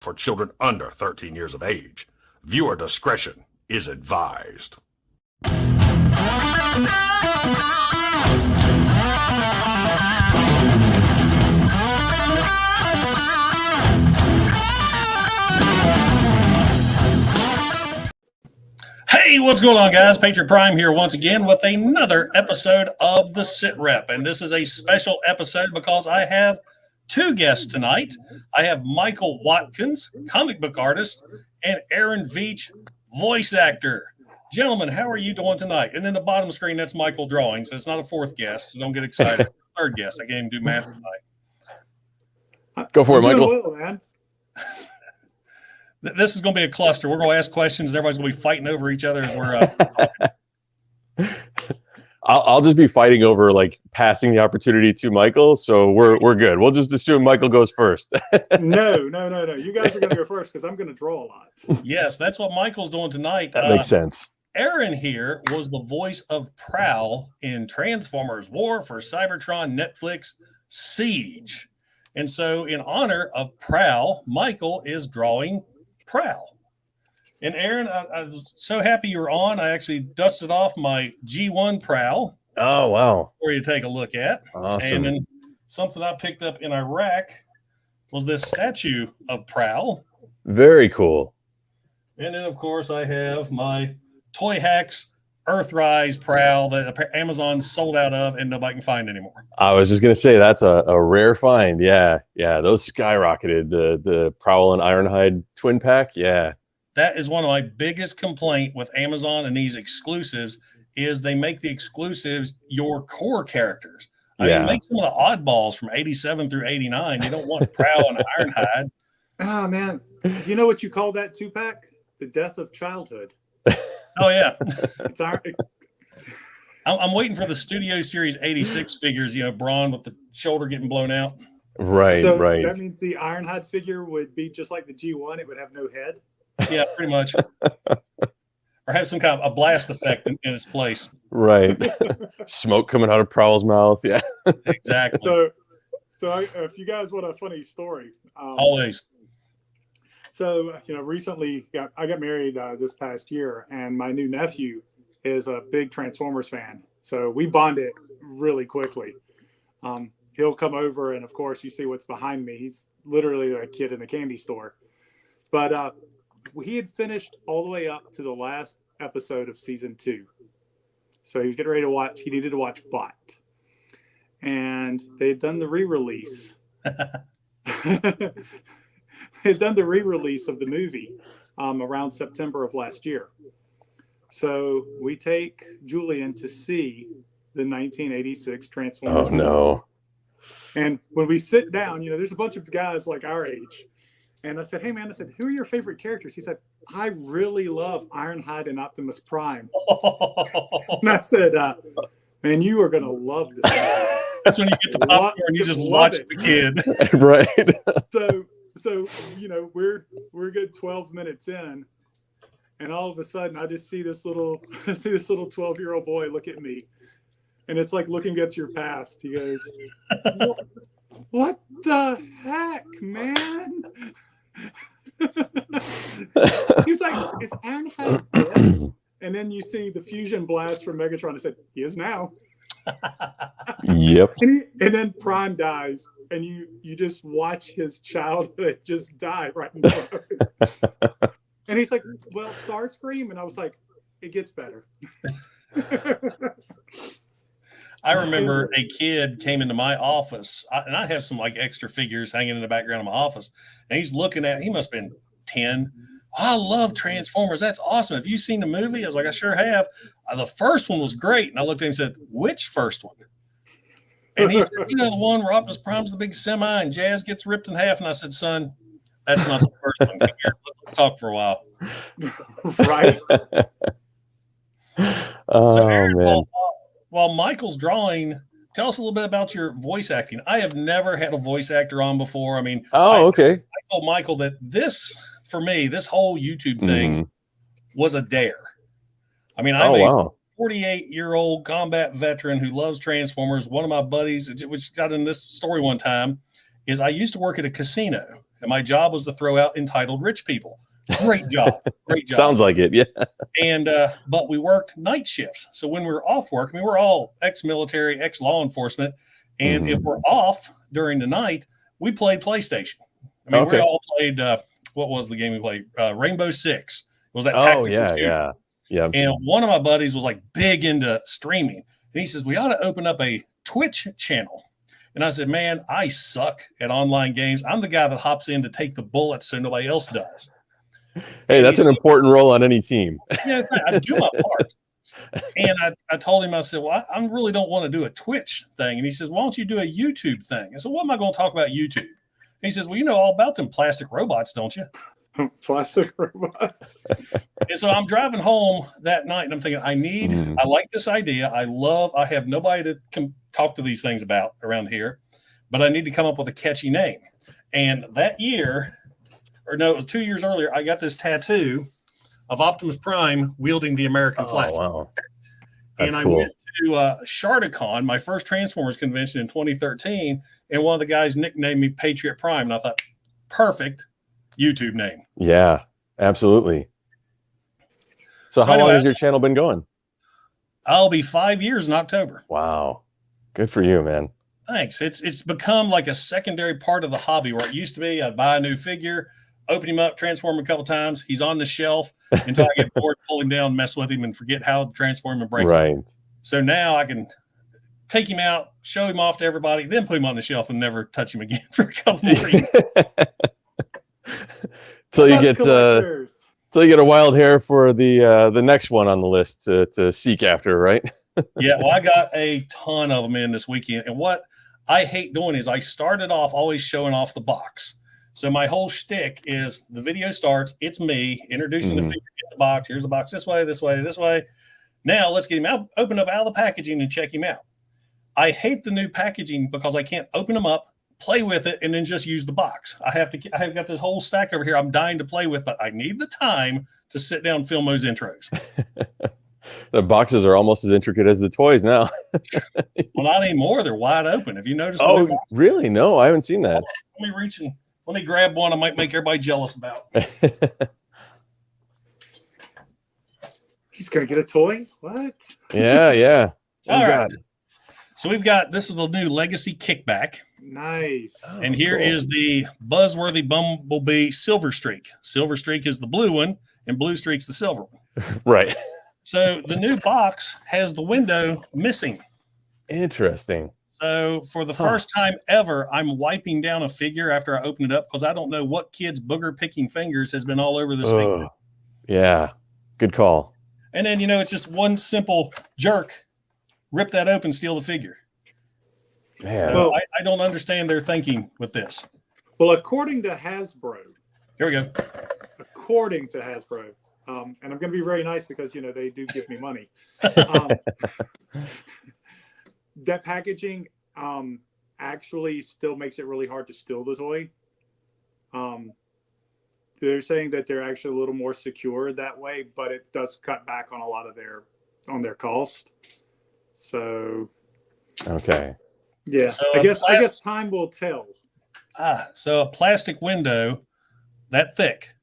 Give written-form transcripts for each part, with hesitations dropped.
for children under 13 years of age. Viewer discretion is advised. Hey, what's going on, guys? Patriot Prime here once again with another episode of the SITREP. And this is a special episode because I have two guests tonight. I have Michael Watkins, comic book artist, and Aaron Veach, voice actor. Gentlemen, how are you doing tonight? And in the bottom screen, that's Michael drawing, so it's not a fourth guest, so don't get excited. Third guest. I can't even do math tonight. Go for it, Michael. Well, man. This is going to be a cluster. We're going to ask questions. Everybody's going to be fighting over each other as we're I'll just be fighting over like passing the opportunity to Michael, so we're good. We'll just assume Michael goes first. No. You guys are going to go first because I'm going to draw a lot. Yes, that's what Michael's doing tonight. That makes sense. Aaron here was the voice of Prowl in Transformers War for Cybertron Netflix Siege. And so in honor of Prowl, Michael is drawing Prowl. And Aaron, I was so happy you were on. I actually dusted off my G1 Prowl. Oh, wow. For you to take a look at. Awesome. And then something I picked up in Iraq was this statue of Prowl. Very cool. And then, of course, I have my Toyhax Earthrise Prowl that Amazon sold out of and nobody can find anymore. I was just going to say that's a rare find. Yeah. Those skyrocketed. The Prowl and Ironhide twin pack. Yeah. That is one of my biggest complaint with Amazon and these exclusives is they make the exclusives your core characters. I mean, make some of the oddballs from 87 through 89. You don't want Prowl and Ironhide. Oh, man. You know what you call that two-pack? The death of childhood. Oh, yeah. I'm waiting for the Studio Series 86 figures, Braun with the shoulder getting blown out. Right. That means the Ironhide figure would be just like the G1. It would have no head. Yeah, pretty much. Or have some kind of a blast effect in its place. Right. Smoke coming out of Prowl's mouth. Yeah. Exactly. So if you guys want a funny story. Always. So, recently I got married this past year, and my new nephew is a big Transformers fan. So we bonded really quickly. He'll come over, and of course, you see what's behind me. He's literally a kid in a candy store. But he had finished all the way up to the last episode of season 2. So he was getting ready to watch. He needed to watch Bot. And they had done the re-release. They had done the re-release of the movie around September of last year. So we take Julian to see the 1986 Transformers. Oh, no. And when we sit down, there's a bunch of guys like our age. And I said, hey, man, who are your favorite characters? He said, I really love Ironhide and Optimus Prime. And I said, man, you are going to love this movie. That's when you get the popcorn and you just watch the kid. Right. So we're a good 12 minutes in, and all of a sudden I just see this little 12-year-old boy look at me, and it's like looking at your past. He goes, "What the heck, man?" He's like, "Is Ironhide dead?" And then you see the fusion blast from Megatron. I said, "He is now." Yep. And then Prime dies, and you just watch his childhood just die right in front of him. And he's like, well, Starscream? And I was like, it gets better. I remember a kid came into my office, and I have some like extra figures hanging in the background of my office, and he's looking at, he must have been 10. I love Transformers. That's awesome. Have you seen the movie? I was like, I sure have. The first one was great. And I looked at him and said, which first one? And he said, the one where Optimus Prime's the big semi and Jazz gets ripped in half. And I said, son, that's not the first one. Let's talk for a while. Right. So Aaron, while Michael's drawing, tell us a little bit about your voice acting. I have never had a voice actor on before. I mean, okay. I told Michael that this, for me, this whole YouTube thing was a dare. I mean, I'm a 48-year-old combat veteran who loves Transformers. One of my buddies, which got in this story one time, is I used to work at a casino, and my job was to throw out entitled rich people. Great job. Great job. Sounds like it. Yeah. And but we worked night shifts. So when we were off work, I mean, we're all ex-military, ex-law enforcement. And if we're off during the night, we played PlayStation. I mean, we all played, what was the game we played? Rainbow Six. It was that tactical shooter. Yeah. And one of my buddies was like big into streaming. And he says, we ought to open up a Twitch channel. And I said, man, I suck at online games. I'm the guy that hops in to take the bullets so nobody else does. Hey, that's an important role on any team. Yeah, I do my part. And I told him, I said, well, I really don't want to do a Twitch thing. And he says, why don't you do a YouTube thing? I said, what am I going to talk about YouTube? And he says, well, you know all about them plastic robots, don't you? Plastic robots. And so I'm driving home that night and I'm thinking, I like this idea. I have nobody to talk to these things about around here, but I need to come up with a catchy name. And that year, or no, it was 2 years earlier, I got this tattoo of Optimus Prime wielding the American flag. Wow. That's and I cool. went to Shardicon, my first Transformers convention in 2013, and one of the guys nicknamed me Patriot Prime. And I thought, perfect YouTube name. Yeah, absolutely. So how long has your channel been going? I'll be 5 years in October. Wow. Good for you, man. Thanks. It's become like a secondary part of the hobby where it used to be I'd buy a new figure, open him up, transform him a couple times. He's on the shelf until I get bored, pull him down, mess with him, and forget how to transform and break him. So now I can take him out, show him off to everybody, then put him on the shelf and never touch him again for a couple more years. Till you get a wild hair for the next one on the list to seek after, right? Yeah, well, I got a ton of them in this weekend. And what I hate doing is I started off always showing off the box. So my whole shtick is the video starts, it's me introducing the figure in the box. Here's the box this way, this way, this way. Now let's get him out, open up out of the packaging and check him out. I hate the new packaging because I can't open them up, play with it, and then just use the box. I have got this whole stack over here I'm dying to play with, but I need the time to sit down and film those intros. The boxes are almost as intricate as the toys now. Well, not anymore. They're wide open. Have you noticed? Oh, really? No, I haven't seen that. Let me grab one I might make everybody jealous about. He's going to get a toy? What? Yeah. All right. So we've got, this is the new Legacy Kickback. Nice. And here is the Buzzworthy Bumblebee Silver Streak. Silver Streak is the blue one, and Blue Streak's the silver one. Right. So the new box has the window missing. Interesting. So for the first time ever, I'm wiping down a figure after I open it up because I don't know what kid's booger picking fingers has been all over this figure. Yeah. Good call. And then, it's just one simple jerk, rip that open, steal the figure. Man. So I don't understand their thinking with this. Well, according to Hasbro. Here we go. According to Hasbro. And I'm going to be very nice because, they do give me money. That packaging actually still makes it really hard to steal the toy. They're saying that they're actually a little more secure that way, but it does cut back on a lot of their cost. So, okay. Yeah, so I guess time will tell. So a plastic window that thick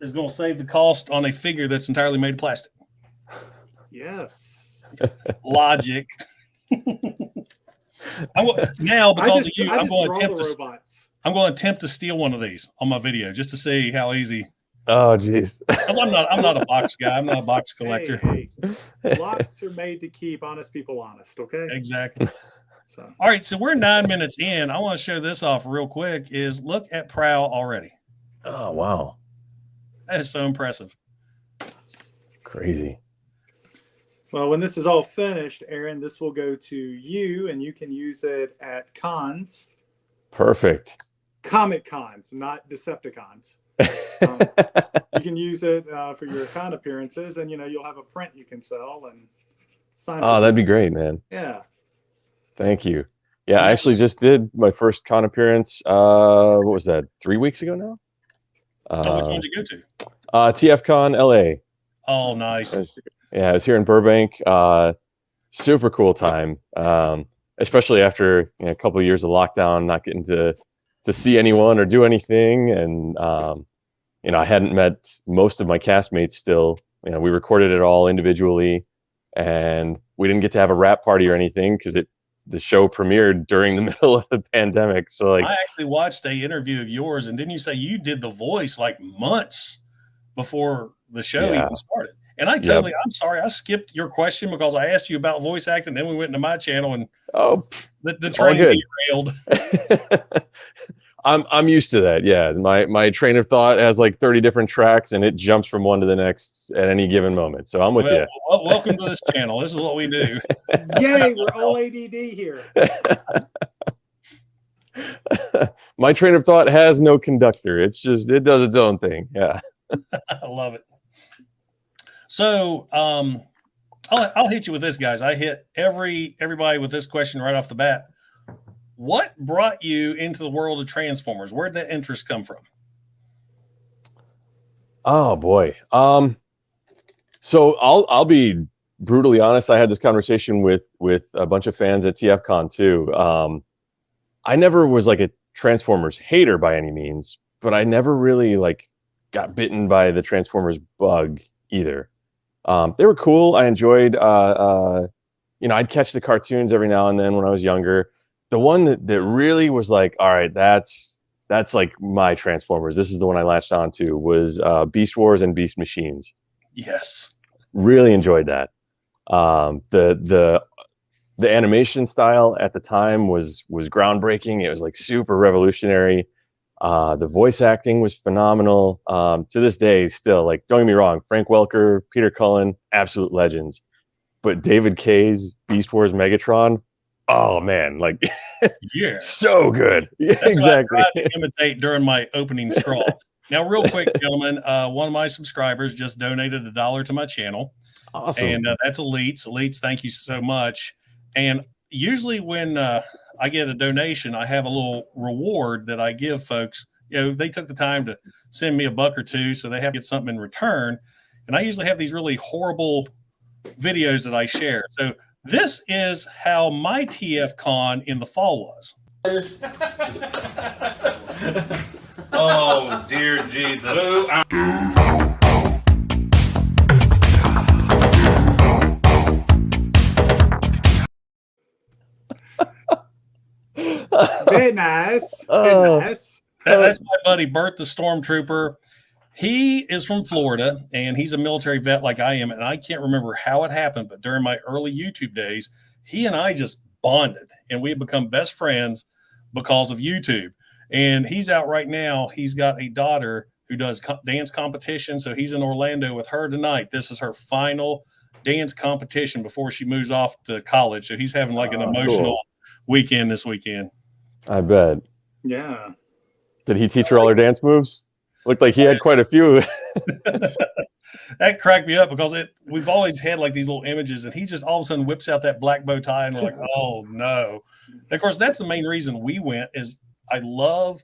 is going to save the cost on a figure that's entirely made of plastic. Yes. Logic. Now, because of you, I'm going to attempt to steal one of these on my video just to see how easy. Oh, geez. Because I'm not a box guy. I'm not a box collector. Hey. Blocks are made to keep honest people honest, okay? Exactly. So, all right, so we're 9 minutes in. I want to show this off real quick. Look at Prowl already. Oh, wow. That is so impressive. Crazy. Well, when this is all finished, Aaron, this will go to you, and you can use it at cons. Perfect. Comic cons, not Decepticons. You can use it for your con appearances, and you'll have a print you can sell and sign. Oh, that'd be great, man. Yeah. Thank you. Yeah, I actually just did my first con appearance. What was that? 3 weeks ago now. Which one did you go to? TFCon LA. Oh, nice. I was here in Burbank. Super cool time. Especially after a couple of years of lockdown, not getting to to see anyone or do anything. And you know, I hadn't met most of my castmates still. You know, we recorded it all individually, and we didn't get to have a wrap party or anything because the show premiered during the middle of the pandemic. So like, I actually watched a interview of yours, and didn't you say you did the voice like months before the show even started? And I'm sorry, I skipped your question because I asked you about voice acting. Then we went into my channel, and the train derailed. I'm used to that. Yeah, my train of thought has like 30 different tracks, and it jumps from one to the next at any given moment. So I'm with you. Well, welcome to this channel. This is what we do. Yay, we're all ADD here. My train of thought has no conductor. It does its own thing. Yeah. I love it. So I'll hit you with this, guys. I hit everybody with this question right off the bat. What brought you into the world of Transformers? Where did that interest come from? Oh boy. So I'll be brutally honest. I had this conversation with a bunch of fans at TFCon too. I never was like a Transformers hater by any means, but I never really like got bitten by the Transformers bug either. They were cool. I enjoyed, you know, I'd catch the cartoons every now and then when I was younger. The one that really was like, all right, that's like my Transformers. This is the one I latched onto, was Beast Wars and Beast Machines. Yes. Really enjoyed that. The animation style at the time was groundbreaking. It was like super revolutionary. The voice acting was phenomenal. To this day, still, like, don't get me wrong, Frank Welker, Peter Cullen, absolute legends. But David Kay's Beast Wars Megatron, oh man, like, yeah, so good. Yeah, that's exactly. what I tried to imitate during my opening scroll. Now, real quick, gentlemen, one of my subscribers just donated $1 to my channel. Awesome. And that's Elites. Elites, thank you so much. And usually when I get a donation, I have a little reward that I give folks. You know, they took the time to send me $1 or $2, so they have to get something in return. And I usually have these really horrible videos that I share. So this is how my TFCon in the fall was. Oh, dear Jesus. Very nice. Very nice. That's my buddy Bert the Stormtrooper. He is from Florida, and he's a military vet like I am, and I can't remember how it happened, but during my early YouTube days, he and I just bonded, and we have become best friends because of YouTube. And he's out right now. He's got a daughter who does dance competition, so he's in Orlando with her tonight. This is her final dance competition before she moves off to college, so he's having like an emotional weekend this weekend. I bet. Yeah. Did he teach her all her dance moves? Looked like he had quite a few. That cracked me up because we've always had like these little images, and he just all of a sudden whips out that black bow tie, and we're like, oh no. And of course, that's the main reason we went. Is I love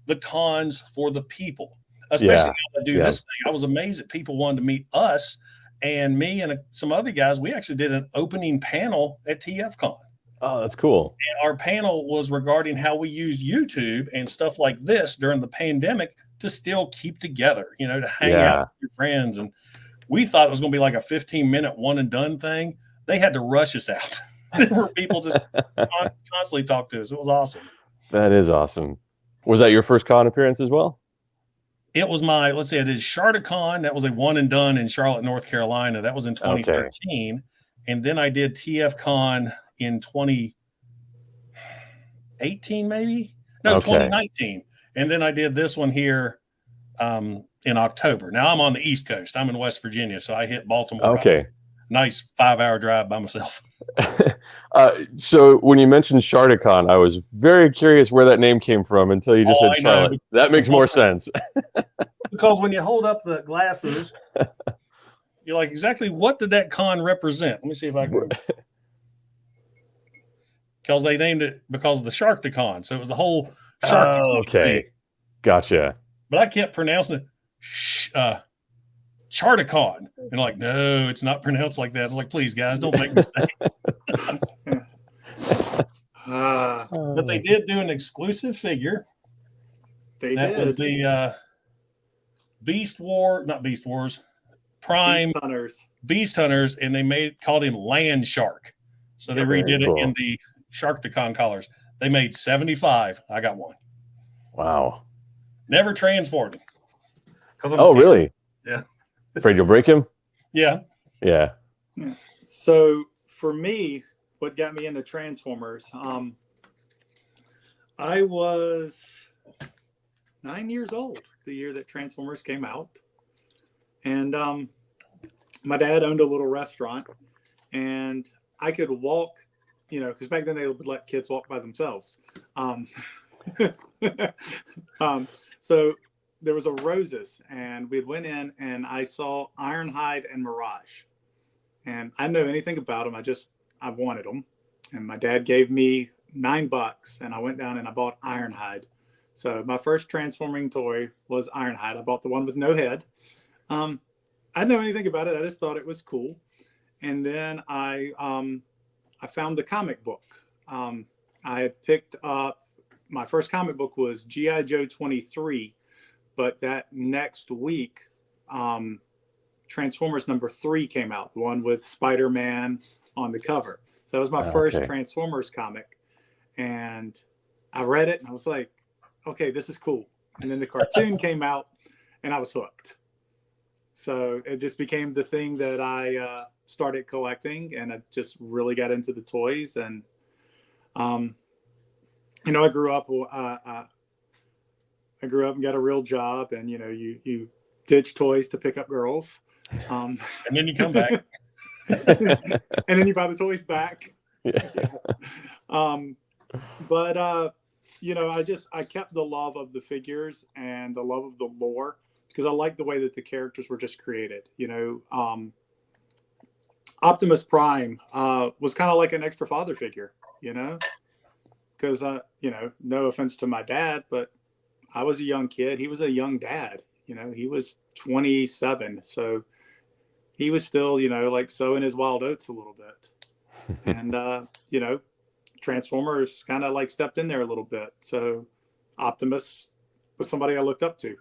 the cons for the people, especially now I do this thing. I was amazed that people wanted to meet us, and me and some other guys. We actually did an opening panel at TFCon. Oh, that's cool. And our panel was regarding how we use YouTube and stuff like this during the pandemic to still keep together, you know, to hang out with your friends. And we thought it was going to be like a 15-minute one and done thing. They had to rush us out. There were people just constantly talk to us. It was awesome. That is awesome. Was that your first con appearance as well? It was my, let's see, I did ShardaCon. That was a one and done in Charlotte, North Carolina. That was in 2013. Okay. And then I did TFCon in 2018, maybe? No, 2019. And then I did this one here in October. Now I'm on the East Coast. I'm in West Virginia, so I hit Baltimore. Okay. Nice 5-hour drive by myself. So when you mentioned ShardaCon, I was very curious where that name came from until you just said Charlotte. That makes more sense. Because when you hold up the glasses, you're like, exactly what did that con represent? Let me see if I can. Because they named it because of the SharkTicon. So it was the whole SharkTicon. Oh, okay. Thing. Gotcha. But I kept pronouncing it ShardaCon. And like, no, it's not pronounced like that. I was like, please, guys, don't make mistakes. But they did do an exclusive figure They That did. was the not Beast Wars, Prime Beast Hunters. Beast Hunters, and they called him Land Shark. So they Very redid cool. it in the Sharkticon colors. They made 75. I got one. Wow. Never transformed him. Oh, really? Yeah. Afraid you'll break him? Yeah. Yeah. So for me, what got me into Transformers, I was 9 years old the year that Transformers came out. And my dad owned a little restaurant, and I could walk, because back then they would let kids walk by themselves. So there was a Roses, and we went in, and I saw Ironhide and Mirage. And I didn't know anything about them. I wanted them. And my dad gave me $9, and I went down and I bought Ironhide. So my first transforming toy was Ironhide. I bought the one with no head. I didn't know anything about it. I just thought it was cool. And then I found the comic book. I had picked up, my first comic book was G.I. Joe 23, but that next week, Transformers #3 came out, the one with Spider-Man on the cover. So that was my first Transformers comic. And I read it and I was like, okay, this is cool. And then the cartoon came out and I was hooked. So it just became the thing that I started collecting, and I just really got into the toys. And, I grew up and got a real job, and, you ditch toys to pick up girls. And then you come back. And then you buy the toys back. Yeah. Yes. I kept the love of the figures and the love of the lore, because I liked the way that the characters were just created. Optimus Prime was kind of like an extra father figure, because, no offense to my dad, but I was a young kid. He was a young dad. He was 27. So he was still, like sowing his wild oats a little bit. And, Transformers kind of like stepped in there a little bit. So Optimus was somebody I looked up to.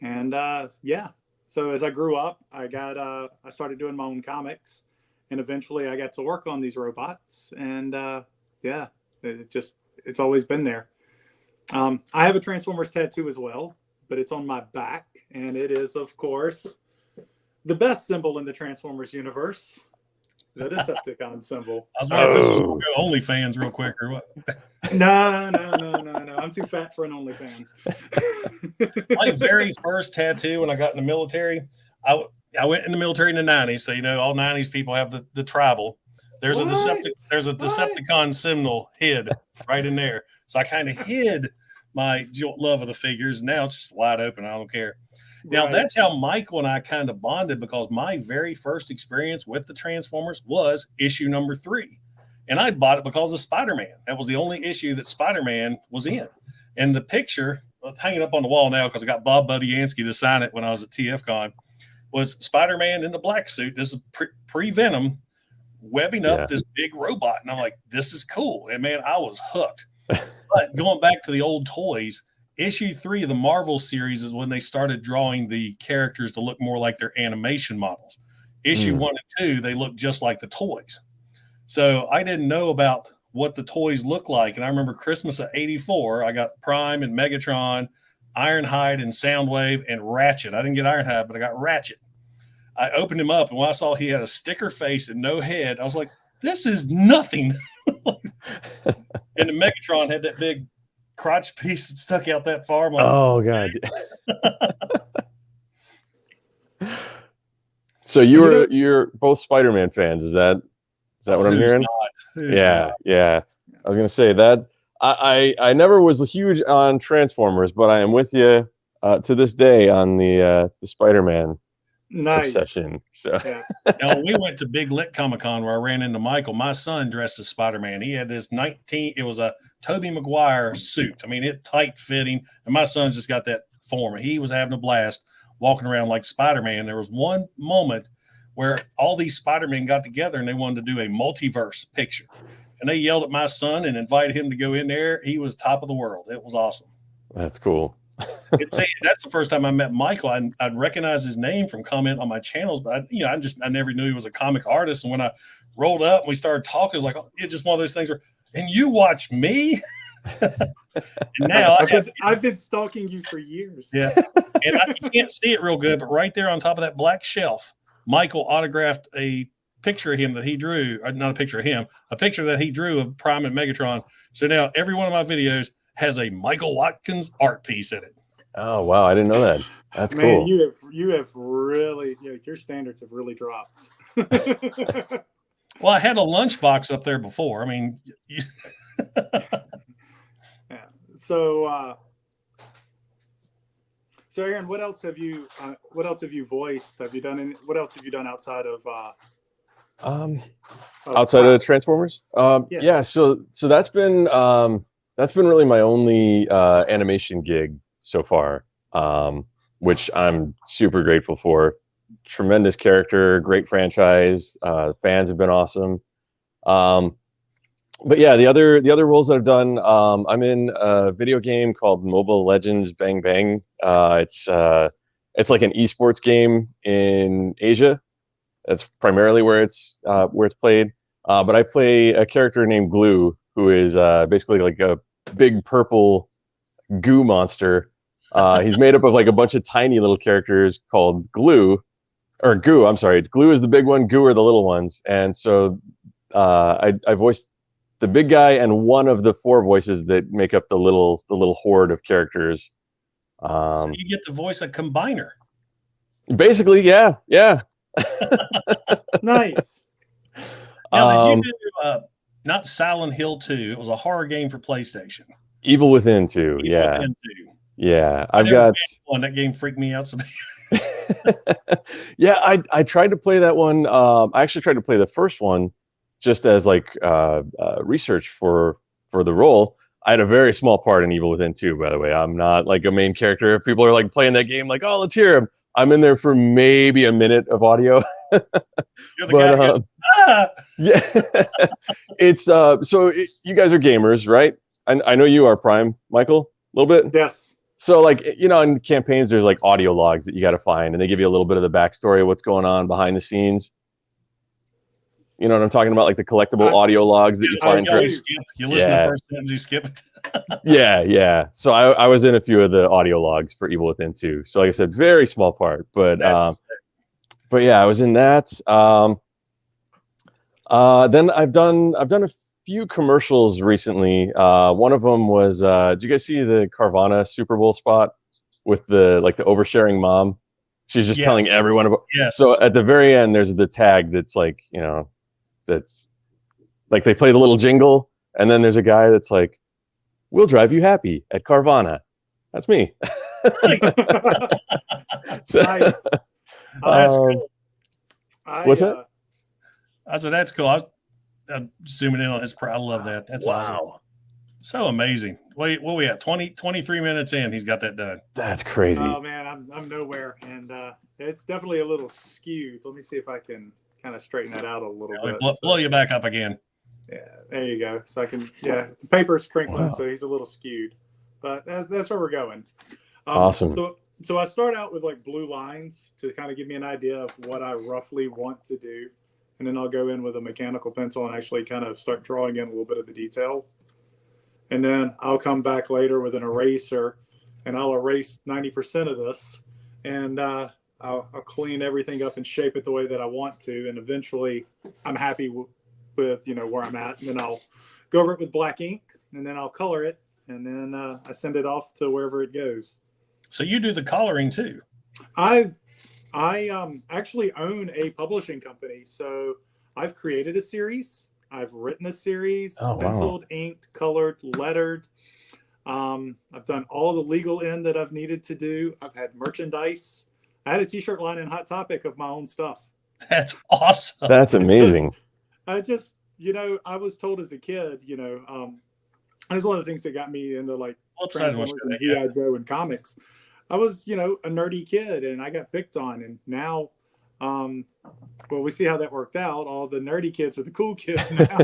And so as I grew up, I started doing my own comics, and eventually I got to work on these robots. And it's always been there. I have a Transformers tattoo as well, but it's on my back, and it is, of course, the best symbol in the Transformers universe. The Decepticon symbol. I was wondering if this was OnlyFans real quick or what. No. I'm too fat for an OnlyFans. My very first tattoo when I got in the military, I went in the military in the 90s. So, all 90s people have the tribal. There's a Decepticon symbol hid right in there. So I kind of hid my love of the figures. Now it's just wide open. I don't care. Now, that's how Michael and I kind of bonded, because my very first experience with the Transformers was issue #3. And I bought it because of Spider-Man. That was the only issue that Spider-Man was in. And the picture, it's hanging up on the wall now because I got Bob Budiansky to sign it when I was at TFCon, was Spider-Man in the black suit. This is pre-Venom webbing up this big robot. And I'm like, this is cool. And, man, I was hooked. But going back to the old toys, issue 3 of the Marvel series is when they started drawing the characters to look more like their animation models. Issue 1 and 2, they look just like the toys. So I didn't know about what the toys look like. And I remember Christmas of '84, I got Prime and Megatron, Ironhide and Soundwave, and Ratchet. I didn't get Ironhide, but I got Ratchet. I opened him up, and when I saw he had a sticker face and no head, I was like, this is nothing. And the Megatron had that big crotch piece that stuck out that far. Like, oh God. So you're both Spider-Man fans, is that what I'm hearing? Yeah. I was gonna say that I never was huge on Transformers, but I am with you to this day on the Spider-Man obsession. So now, when we went to Big Lit Comic-Con where I ran into Michael, my son dressed as Spider-Man. He had this it was a Tobey Maguire suit. I mean, it tight fitting, and my son's just got that form. He was having a blast walking around like Spider-Man. There was one moment where all these Spider-Men got together and they wanted to do a multiverse picture. And they yelled at my son and invited him to go in there. He was top of the world. It was awesome. That's cool. See, that's the first time I met Michael. I'd recognize his name from comment on my channels, but I never knew he was a comic artist. And when I rolled up and we started talking, it was like, it's just one of those things where, and you watch me? And now I've been stalking you for years. Yeah. And you can't see it real good, but right there on top of that black shelf, Michael autographed a picture of him that he drew, or not a picture of him, a picture that he drew of Prime and Megatron. So now every one of my videos has a Michael Watkins art piece in it. Oh wow, I didn't know that. That's Man, cool. you have really, your standards have really dropped. Well, I had a lunchbox up there before. I mean, yeah. So Aaron, what else have you voiced? Have you done what else have you done outside of outside of Transformers? Yes. Yeah, so that's been really my only animation gig so far, which I'm super grateful for. Tremendous character, great franchise. Fans have been awesome. But yeah, the other roles that I've done, I'm in a video game called Mobile Legends Bang Bang. It's like an esports game in Asia. That's primarily where it's played. But I play a character named Glue, who is basically like a big purple goo monster. He's made up of like a bunch of tiny little characters called Glue, or Goo. I'm sorry, it's Glue is the big one, Goo are the little ones. And so I voiced the big guy and one of the 4 voices that make up the little horde of characters. So you get the voice a combiner. Basically, yeah. Nice. Now, did you do not Silent Hill 2? It was a horror game for PlayStation. Evil Within 2, yeah. Within 2. Yeah, I've got one. That game freaked me out so bad. Yeah, I tried to play that one. I actually tried to play the first one just as like research for the role. I had a very small part in Evil Within 2, by the way. I'm not like a main character. If people are like playing that game, like, oh, let's hear him. I'm in there for maybe a minute of audio. You're the guy who goes, ah! Yeah. It's so you guys are gamers, right? I know you are, Prime, Michael, a little bit. Yes. So like, in campaigns, there's like audio logs that you got to find, and they give you a little bit of the backstory of what's going on behind the scenes. You know what I'm talking about? Like the collectible audio logs that you find. You listen to the first sentence, you skip it. Yeah. So I was in a few of the audio logs for Evil Within 2. So like I said, very small part, but yeah, I was in that. Then I've done a few commercials recently. One of them was, did you guys see the Carvana Super Bowl spot with the oversharing mom? She's just telling everyone about. Yes. So at the very end, there's the tag that's like, that's like they play the little jingle, and then there's a guy that's like, "We'll drive you happy at Carvana." That's me. So, Nice. That's cool. What's that? I said, that's cool. I'm zooming in on his. I love that. That's awesome. So amazing. Wait, what we at? 23 minutes in, he's got that done. That's crazy. Oh man, I'm nowhere, and it's definitely a little skewed. Let me see if I can kind of straighten that out a little bit. Blow you back up again. Yeah, there you go. So I can, the paper's crinkling, so he's a little skewed, but that's where we're going. Awesome. So I start out with like blue lines to kind of give me an idea of what I roughly want to do, and then I'll go in with a mechanical pencil and actually kind of start drawing in a little bit of the detail. And then I'll come back later with an eraser, and I'll erase 90% of this, and I'll clean everything up and shape it the way that I want to, and eventually I'm happy with where I'm at, and then I'll go over it with black ink, and then I'll color it, and then I send it off to wherever it goes. So you do the coloring too? I actually own a publishing company, so I've created a series. I've written a series, penciled, inked, colored, lettered. I've done all the legal end that I've needed to do. I've had merchandise. I had a t-shirt line in Hot Topic of my own stuff. That's awesome. That's amazing. I was told as a kid, that's one of the things that got me into like Transformers and G.I. Joe and comics. I was, a nerdy kid, and I got picked on, and now, we see how that worked out. All the nerdy kids are the cool kids now.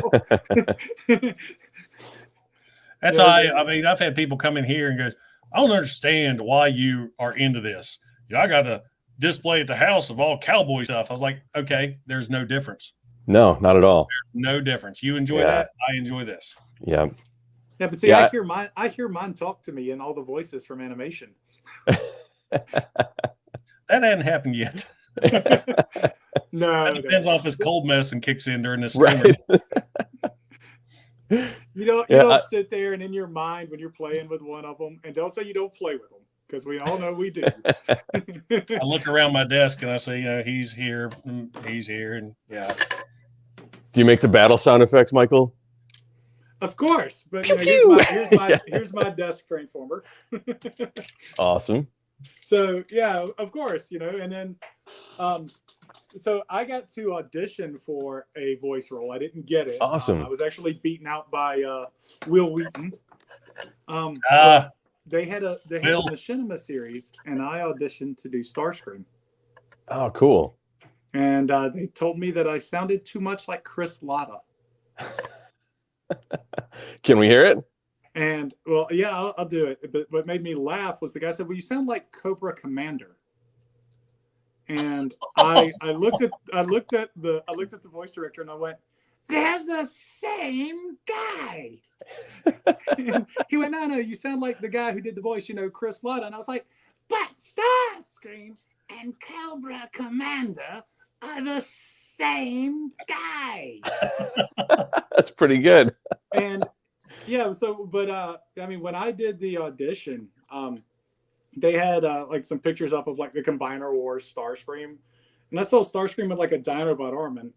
That's how I've had people come in here and go, I don't understand why you are into this. I got a display at the house of all cowboy stuff. I was like, okay, there's no difference. No, not at all. No difference. You enjoy that. I enjoy this. Yeah. Yeah, but see, I hear mine talk to me in all the voices from animation. That hadn't happened yet. No, that depends off his cold medicine kicks in during this. Right. You don't sit there and in your mind when you're playing with one of them, and don't say you don't play with them, because we all know we do. I look around my desk and I say, he's here, and yeah. Do you make the battle sound effects, Michael? Of course, but here's my desk transformer. Awesome. So yeah, of course, and then so I got to audition for a voice role. I didn't get it. Awesome. I was actually beaten out by Will Wheaton. They had a machinima series, and I auditioned to do Starscream. Oh, cool. And they told me that I sounded too much like Chris Latta. Can we hear it? And well, yeah, I'll do it. But what made me laugh was the guy said, "Well, you sound like Cobra Commander." And I looked at the voice director and I went, "They're the same guy." And he went, "No, you sound like the guy who did the voice, Chris Latta." And I was like, "But Starscream and Cobra Commander are the same guy." That's pretty good. And yeah, but when I did the audition, they had like some pictures up of like the Combiner Wars Starscream, and I saw Starscream with like a Dinobot arm, and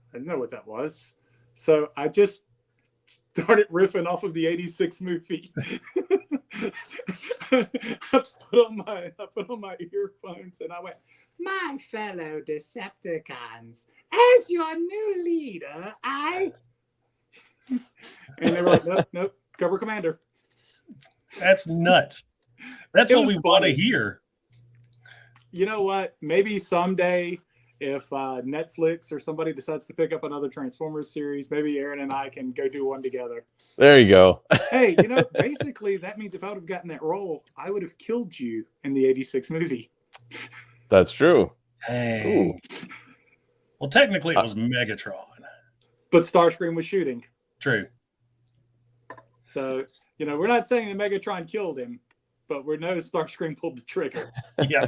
I didn't know what that was, so I just started riffing off of the '86 movie. I put on my earphones and I went, "My fellow Decepticons, as your new leader, I." And they were like, nope, Cobra Commander. That's nuts. That's what we want to hear. You know what? Maybe someday, if Netflix or somebody decides to pick up another Transformers series, maybe Aaron and I can go do one together. There you go. Hey, basically that means if I would have gotten that role, I would have killed you in the '86 movie. That's true. Dang. Well, technically it was Megatron. But Starscream was shooting. True. So, we're not saying that Megatron killed him, but we know Starscream pulled the trigger. Yeah.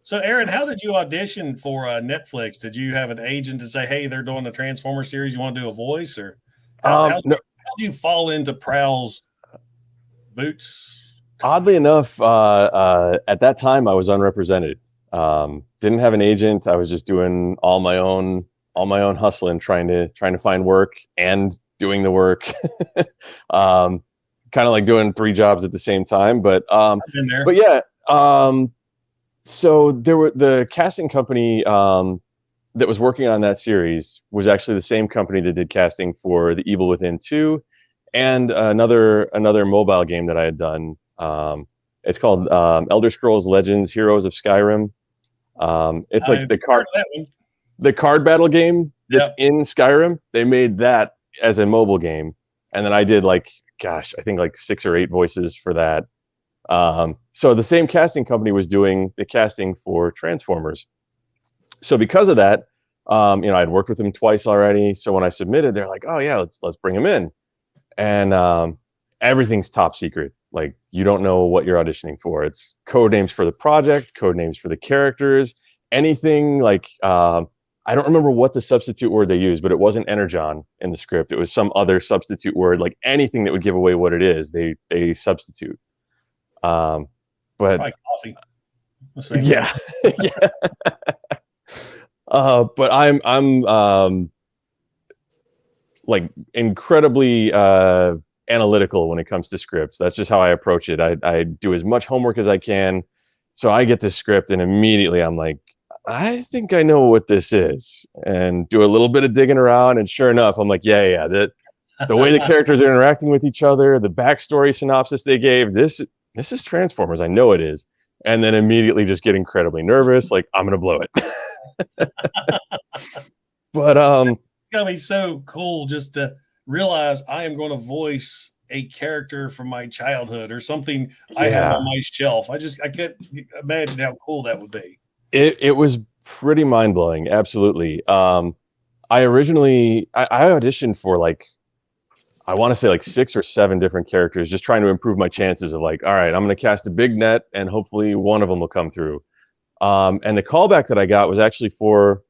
So, Aaron, how did you audition for Netflix? Did you have an agent to say, "Hey, they're doing a Transformer series. You want to do a voice?" Or how did you fall into Prowl's boots? Oddly enough, at that time I was unrepresented. Didn't have an agent. I was just doing all my own hustling, trying to find work and doing the work. Kind of like doing 3 jobs at the same time. But yeah. So the casting company that was working on that series was actually the same company that did casting for The Evil Within 2 and another mobile game that I had done. It's called Elder Scrolls Legends: Heroes of Skyrim. It's like the card battle game that's in Skyrim. They made that as a mobile game, and then I did I think like 6 or 8 voices for that. So the same casting company was doing the casting for Transformers. So because of that, I'd worked with them twice already. So when I submitted, they're like, "Oh yeah, let's bring him in," and everything's top secret. Like, you don't know what you're auditioning for. It's code names for the project, code names for the characters, anything like. I don't remember what the substitute word they used, but it wasn't Energon in the script. It was some other substitute word, like anything that would give away what it is, they substitute. But like coffee. Yeah. Yeah. But I'm like incredibly analytical when it comes to scripts. That's just how I approach it. I do as much homework as I can. So I get this script and immediately I'm like, I think I know what this is, and do a little bit of digging around. And sure enough, I'm like, yeah. The way the characters are interacting with each other, the backstory synopsis they gave, this is Transformers. I know it is. And then immediately just get incredibly nervous. Like, I'm going to blow it. But it's going to be so cool just to realize I am going to voice a character from my childhood or something I have on my shelf. I can't imagine how cool that would be. It was pretty mind blowing. Absolutely. I originally I auditioned for like, I want to say like 6 or 7 different characters, just trying to improve my chances of like, all right, I'm going to cast a big net and hopefully one of them will come through. And the callback that I got was actually for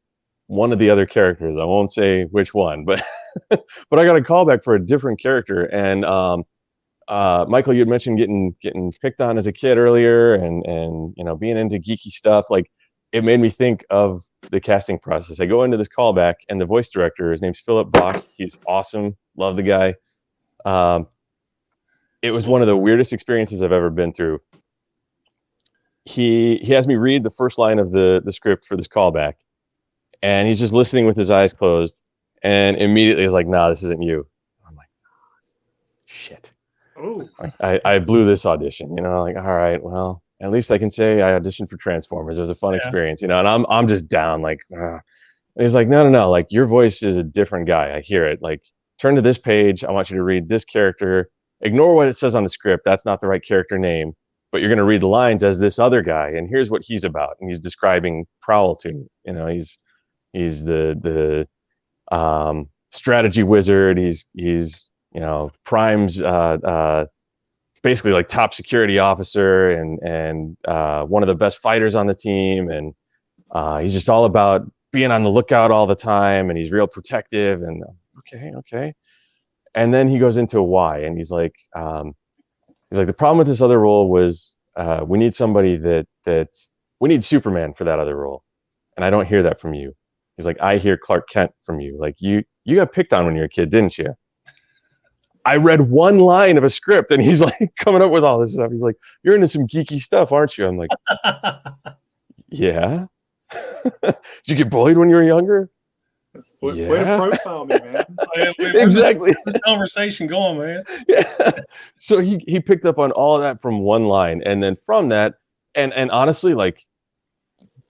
one of the other characters. I won't say which one, but but I got a callback for a different character. And Michael, you had mentioned getting picked on as a kid earlier, and you know, being into geeky stuff. Like, it made me think of the casting process. I go into this callback, and the voice director, his name's Philip Bach. He's awesome. Love the guy. It was one of the weirdest experiences I've ever been through. He has me read the first line of the script for this callback, and he's just listening with his eyes closed, and immediately is like, "Nah, this isn't you." I'm like, "Shit." Oh. I blew this audition, you know, like, all right, well, at least I can say I auditioned for Transformers. It was a fun experience, you know, and I'm just down, like, and he's like, no, like, your voice is a different guy. I hear it. Like, turn to this page. I want you to read this character. Ignore what it says on the script. That's not the right character name, but you're going to read the lines as this other guy, and here's what he's about. And he's describing Prowl to me. You know, he's the strategy wizard. He's you know, Prime's basically like top security officer, and one of the best fighters on the team, and he's just all about being on the lookout all the time, and he's real protective. And okay, and then he goes into a why, and he's like the problem with this other role was we need somebody that we need Superman for that other role, and I don't hear that from you. He's like, I hear Clark Kent from you. Like, you got picked on when you were a kid, didn't you? I read one line of a script, and he's like coming up with all this stuff. He's like, you're into some geeky stuff, aren't you? I'm like, yeah. Did you get bullied when you were younger? Way to profile me, man. Exactly. This conversation going, man. Yeah. So he picked up on all of that from one line, and then from that, and honestly, like,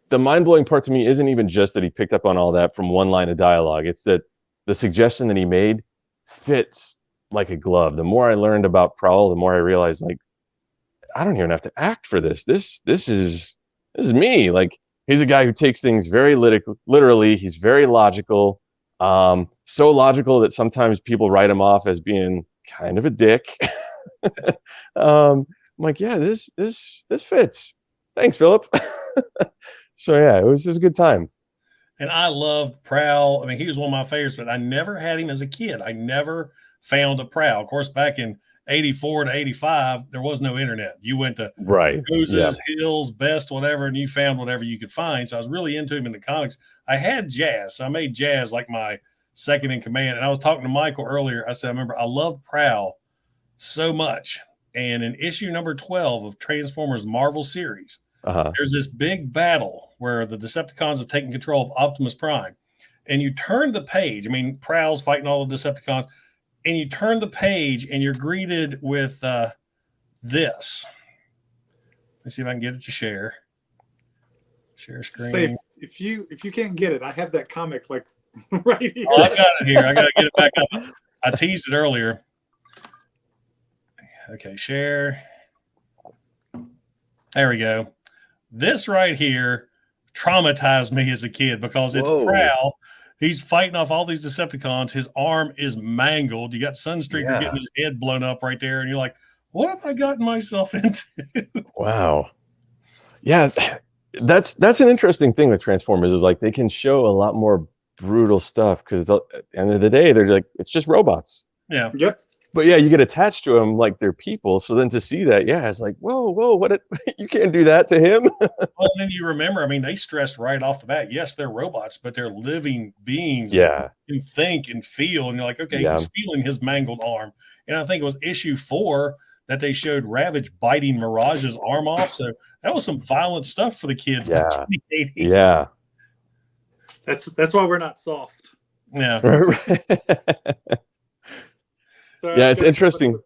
the mind-blowing part to me isn't even just that he picked up on all that from one line of dialogue. It's that the suggestion that he made fits like a glove. The more I learned about Prowl, the more I realized, like, I don't even have to act for this. This is me. Like, he's a guy who takes things very literally. He's very logical. So logical that sometimes people write him off as being kind of a dick. I'm like, yeah, this fits. Thanks, Philip. So yeah, it was a good time. And I loved Prowl. I mean, he was one of my favorites, but I never had him as a kid. I never found a Prowl. Of course, back in 84 to 85, there was no internet. You went to Roses, Hills, Best, whatever, and you found whatever you could find. So I was really into him in the comics. I had Jazz. So I made Jazz like my second in command. And I was talking to Michael earlier. I said, I remember I loved Prowl so much. And in issue number 12 of Transformers Marvel series, there's this big battle where the Decepticons have taken control of Optimus Prime. And you turn the page. I mean, Prowl's fighting all the Decepticons. And you turn the page, and you're greeted with this. Let's see if I can get it to share. Share screen. Say, if you can't get it, I have that comic like right here. Oh, I got it here. I got to get it back up. I teased it earlier. Okay, share. There we go. This right here traumatized me as a kid because it's Prowl. He's fighting off all these Decepticons. His arm is mangled. You got Sunstreaker getting his head blown up right there. And you're like, what have I gotten myself into? Wow. Yeah, that's an interesting thing with Transformers is like they can show a lot more brutal stuff because at the end of the day, they're like, it's just robots. Yeah. Yep. But yeah, you get attached to them like they're people. So then to see that, yeah, it's like, whoa, you can't do that to him. Well, then you remember, I mean, they stressed right off the bat, yes, they're robots, but they're living beings who think and feel. And you're like, okay, he's feeling his mangled arm. And I think it was issue 4 that they showed Ravage biting Mirage's arm off. So that was some violent stuff for the kids back in the 80s. Yeah. That's why we're not soft. Yeah. So yeah, it's interesting.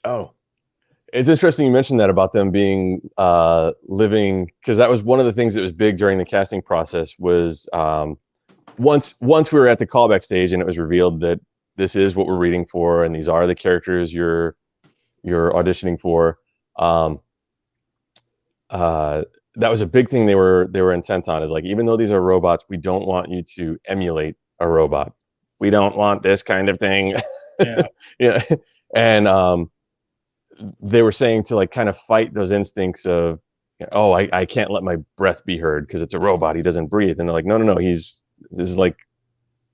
Oh, it's interesting you mentioned that about them being living, because that was one of the things that was big during the casting process was once we were at the callback stage and it was revealed that this is what we're reading for, and these are the characters you're auditioning for. That was a big thing they were intent on, is like, even though these are robots, we don't want you to emulate a robot. We don't want this kind of thing. Yeah. Yeah. And they were saying to like kind of fight those instincts of, oh, I can't let my breath be heard because it's a robot, he doesn't breathe. And they're like, no, this is like,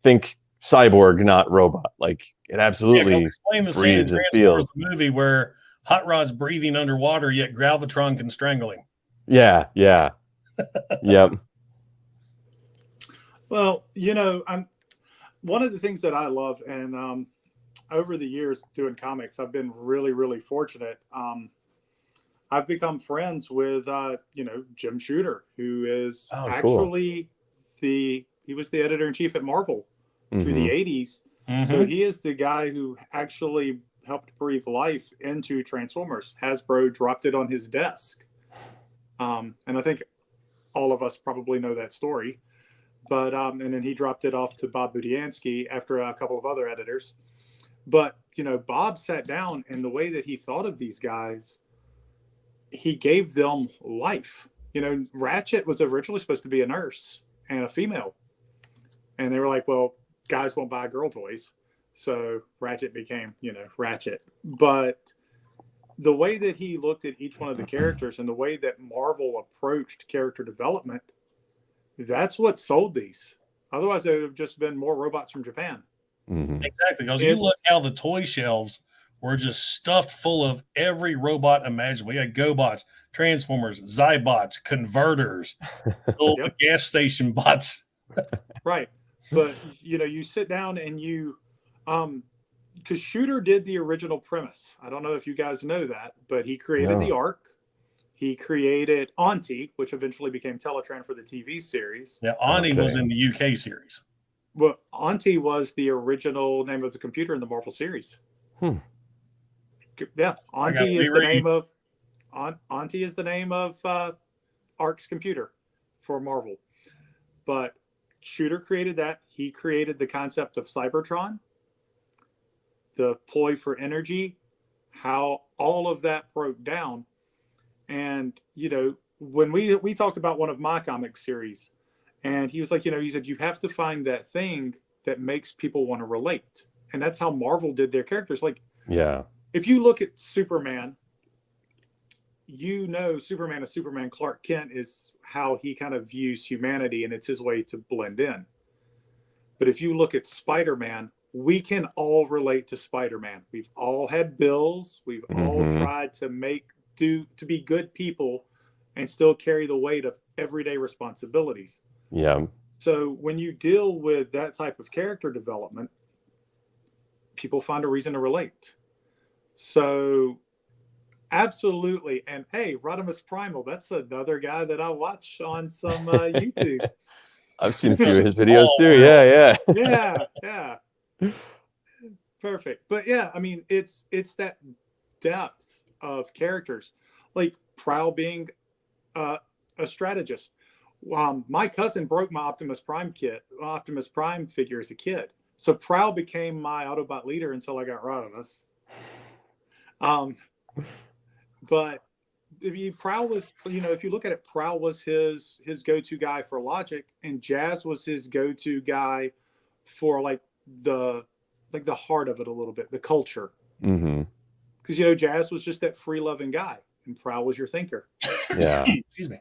think cyborg, not robot. Like, it absolutely explain the scene in breathes and Transformers feels. the movie where Hot Rod's breathing underwater, yet Galvatron can strangle him. Yeah. Yep. Well, I'm one of the things that I love, and over the years doing comics, I've been really, really fortunate. I've become friends with, Jim Shooter, who is actually he was the editor-in-chief at Marvel through the 80s. Mm-hmm. So he is the guy who actually helped breathe life into Transformers. Hasbro dropped it on his desk. And I think all of us probably know that story. But and then he dropped it off to Bob Budiansky after a couple of other editors. But, Bob sat down, and the way that he thought of these guys, he gave them life. Ratchet was originally supposed to be a nurse and a female. And they were like, well, guys won't buy girl toys. So Ratchet became, Ratchet. But the way that he looked at each one of the characters and the way that Marvel approached character development, that's what sold these. Otherwise, they would have just been more robots from Japan. Mm-hmm. Exactly. Because you look how the toy shelves were just stuffed full of every robot imaginable. We had GoBots, Transformers, Zybots, converters, little gas station bots. Right. But, you sit down and you, because Shooter did the original premise. I don't know if you guys know that, but he created the Ark. He created Auntie, which eventually became Teletran for the TV series. Yeah, Auntie was in the UK series. Well, Auntie was the original name of the computer in the Marvel series. Yeah, Auntie is the name of Auntie is the name of Ark's computer for Marvel. But Shooter created that. He created the concept of Cybertron, the ploy for energy, how all of that broke down. And, when we talked about one of my comic series, and he was like, he said, you have to find that thing that makes people want to relate. And that's how Marvel did their characters. Like, if you look at Superman, Superman is Superman. Clark Kent is how he kind of views humanity, and it's his way to blend in. But if you look at Spider-Man, we can all relate to Spider-Man. We've all had bills. We've all tried to be good people and still carry the weight of everyday responsibilities. Yeah. So when you deal with that type of character development, people find a reason to relate. So absolutely. And hey, Rodimus Primal, that's another guy that I watch on some YouTube. I've seen a few of his videos too. Yeah. Perfect. But yeah, I mean, it's that depth of characters, like Prowl being a strategist. My cousin broke my Optimus Prime figure as a kid. So Prowl became my Autobot leader until I got Rodimus. But Prowl was, if you look at it, Prowl was his go-to guy for logic, and Jazz was his go-to guy for like the heart of it a little bit, the culture. Because Jazz was just that free-loving guy, and Prowl was your thinker. Yeah. Excuse me.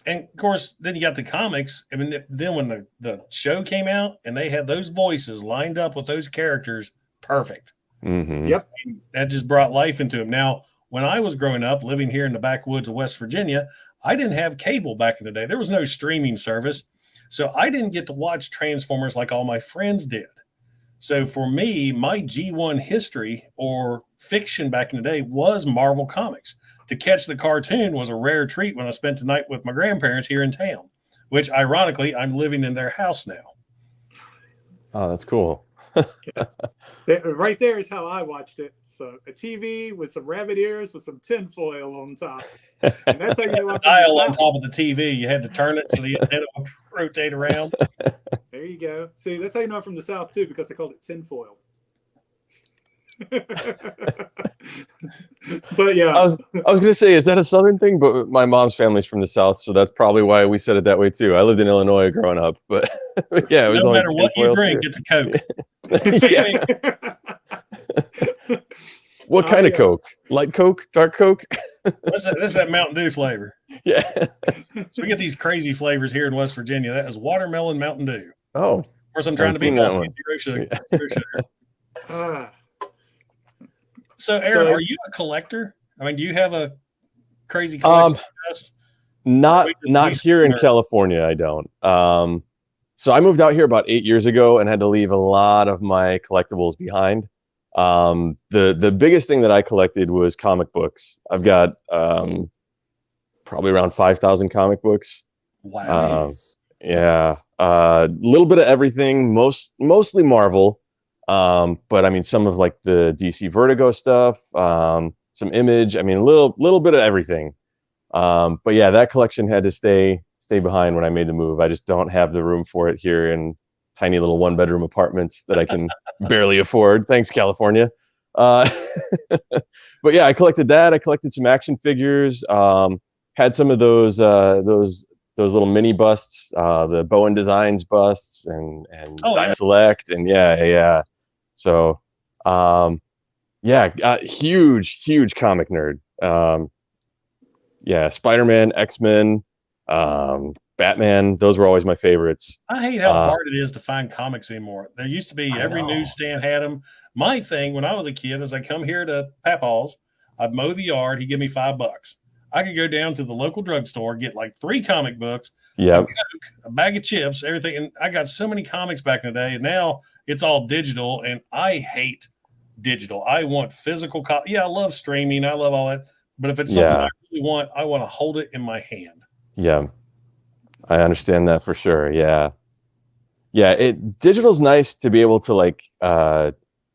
And of course, then you got the comics. I mean, then when the show came out and they had those voices lined up with those characters, perfect. Yep. And that just brought life into them. Now, when I was growing up, living here in the backwoods of West Virginia, I didn't have cable back in the day. There was no streaming service. So I didn't get to watch Transformers like all my friends did. So for me, my G1 history or fiction back in the day was Marvel Comics. To catch the cartoon was a rare treat when I spent the night with my grandparents here in town, which ironically, I'm living in their house now. Oh, that's cool. Right there is how I watched it. So a TV with some rabbit ears with some tinfoil on top. And that's how you know I'm dial on top of the TV. You had to turn it so the antenna would rotate around. There There you go. See, that's how you know I'm from the South too, because they called it tinfoil. But yeah, I was gonna say, is that a Southern thing? But my mom's family's from the South, so that's probably why we said it that way too. I lived in Illinois growing up, but yeah, it was No always matter what you tinfoil, drink, too. it's a Coke. Yeah. What kind of Coke? Light Coke? Dark Coke? This is that Mountain Dew flavor. Yeah. So we get these crazy flavors here in West Virginia. That is watermelon Mountain Dew. Oh. Of course, I'm trying to be seen that healthy. one. Zero sugar. Ah. So, Aaron, are you a collector? I mean, do you have a crazy collection? Not here in California, I don't. So I moved out here about 8 years ago and had to leave a lot of my collectibles behind. The biggest thing that I collected was comic books. I've got probably around 5,000 comic books. Wow. Yeah. A little bit of everything, mostly Marvel. But I mean, some of like the DC Vertigo stuff, some Image. I mean, a little bit of everything. But yeah, that collection had to stay behind when I made the move. I just don't have the room for it here in tiny little 1-bedroom apartments that I can barely afford. Thanks, California. But yeah, I collected that. I collected some action figures. Had some of those little mini busts, the Bowen Designs busts and Dime Select, and yeah. So huge comic nerd. Yeah, Spider-Man, X-Men, Batman, those were always my favorites. I hate how hard it is to find comics anymore. There used to be every newsstand had them. My thing when I was a kid is I come here to Papaw's, I'd mow the yard, he'd give me $5. I could go down to the local drugstore, get like 3 comic books, a bag of chips, everything. And I got so many comics back in the day, and now it's all digital, and I hate digital. I want physical. I love streaming. I love all that. But if it's something I really want, I want to hold it in my hand. Yeah, I understand that for sure. Yeah. Digital's nice to be able to like to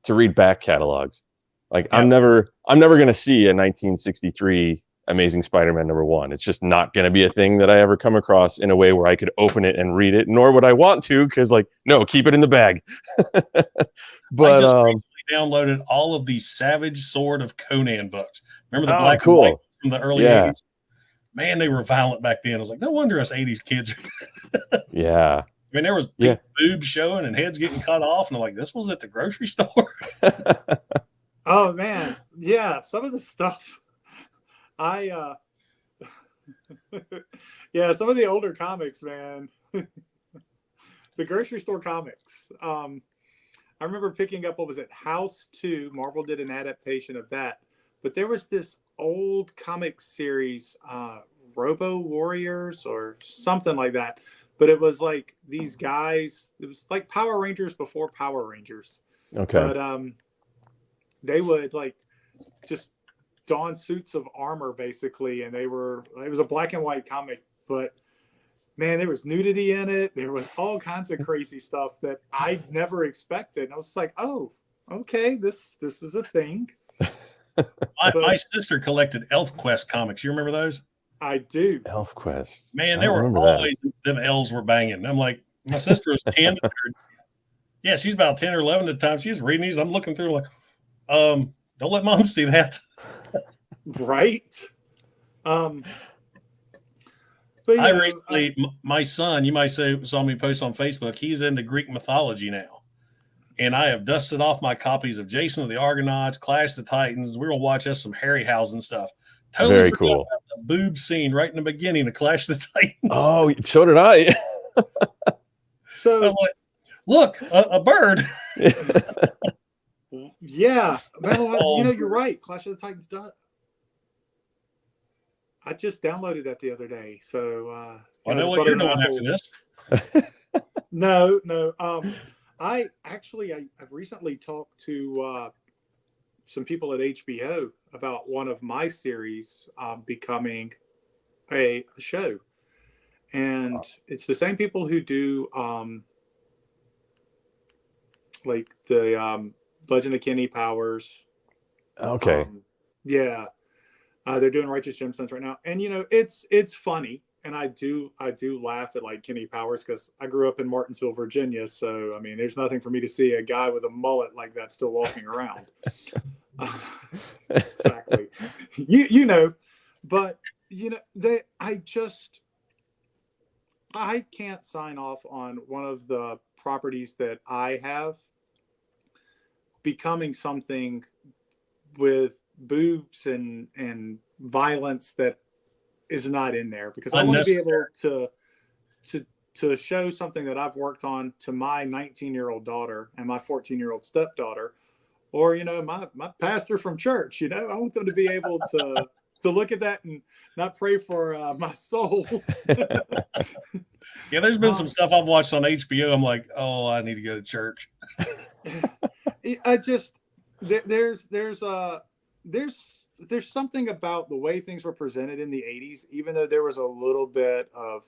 read back catalogs. Like I'm never gonna see a 1963 Amazing Spider-Man #1. It's just not gonna be a thing that I ever come across in a way where I could open it and read it. Nor would I want to, because like no, keep it in the bag. But I just recently downloaded all of the Savage Sword of Conan books. Remember the black and white from the early 80s? Man, they were violent back then. I was like, no wonder us 80s kids. Yeah. I mean, there was big boobs showing and heads getting cut off. And I'm like, this was at the grocery store. Oh, man. Yeah. Some of the stuff some of the older comics, man. The grocery store comics. I remember picking up, what was it? House 2. Marvel did an adaptation of that. But there was this old comic series, Robo Warriors or something like that. But it was like these guys, it was like Power Rangers before Power Rangers. Okay. But they would like just don suits of armor basically. And it was a black and white comic, but man, there was nudity in it. There was all kinds of crazy stuff that I never expected. And I was like, oh, okay, this is a thing. My sister collected ElfQuest comics. You remember those? I do. ElfQuest. Man, there were always them elves were banging. I'm like, my sister was 10. Yeah, she's about 10 or 11 at the time. She's reading these. I'm looking through like, don't let mom see that. Right. But I recently, my son, you might say, saw me post on Facebook. He's into Greek mythology now. And I have dusted off my copies of Jason of the Argonauts, Clash of the Titans. We're going to watch us some Harryhausen stuff. Totally Very forgot cool. about the boob scene right in the beginning of Clash of the Titans. Oh, so did I. So I was like, look, a bird. Yeah. Man, you're right. Clash of the Titans does. I just downloaded that the other day. So I know what you're doing after this. No. I recently talked to some people at HBO about one of my series becoming a show. And it's the same people who do like the Legend of Kenny Powers. Okay. They're doing Righteous Gemstones right now. And it's funny. and I do laugh at like Kenny Powers because I grew up in Martinsville, Virginia. So I mean, there's nothing for me to see a guy with a mullet like that still walking around. Exactly. You know, but you know, I can't sign off on one of the properties that I have becoming something with boobs and violence that is not in there, because I want to be able to show something that I've worked on to my 19-year-old daughter and my 14-year-old stepdaughter, or, you know, my pastor from church. You know, I want them to be able to look at that and not pray for my soul. Yeah, there's been some stuff I've watched on HBO. I'm like, oh, I need to go to church. I just there's something about the way things were presented in the 80s. Even though there was a little bit of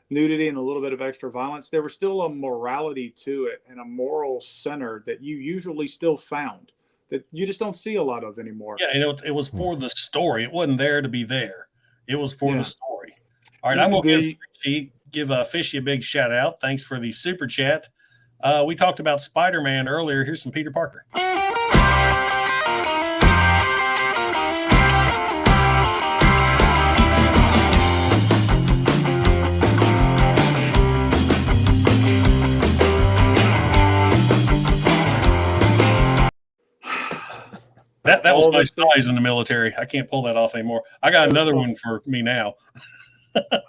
nudity and a little bit of extra violence, there was still a morality to it and a moral center that you usually still found that you just don't see a lot of anymore. Yeah, and it was for the story. It wasn't there to be there. It was for the story. All right, I'm going to give Fishy a big shout out. Thanks for the super chat. We talked about Spider-Man earlier. Here's some Peter Parker. That was my size in the military. I can't pull that off anymore. I got another one for me now.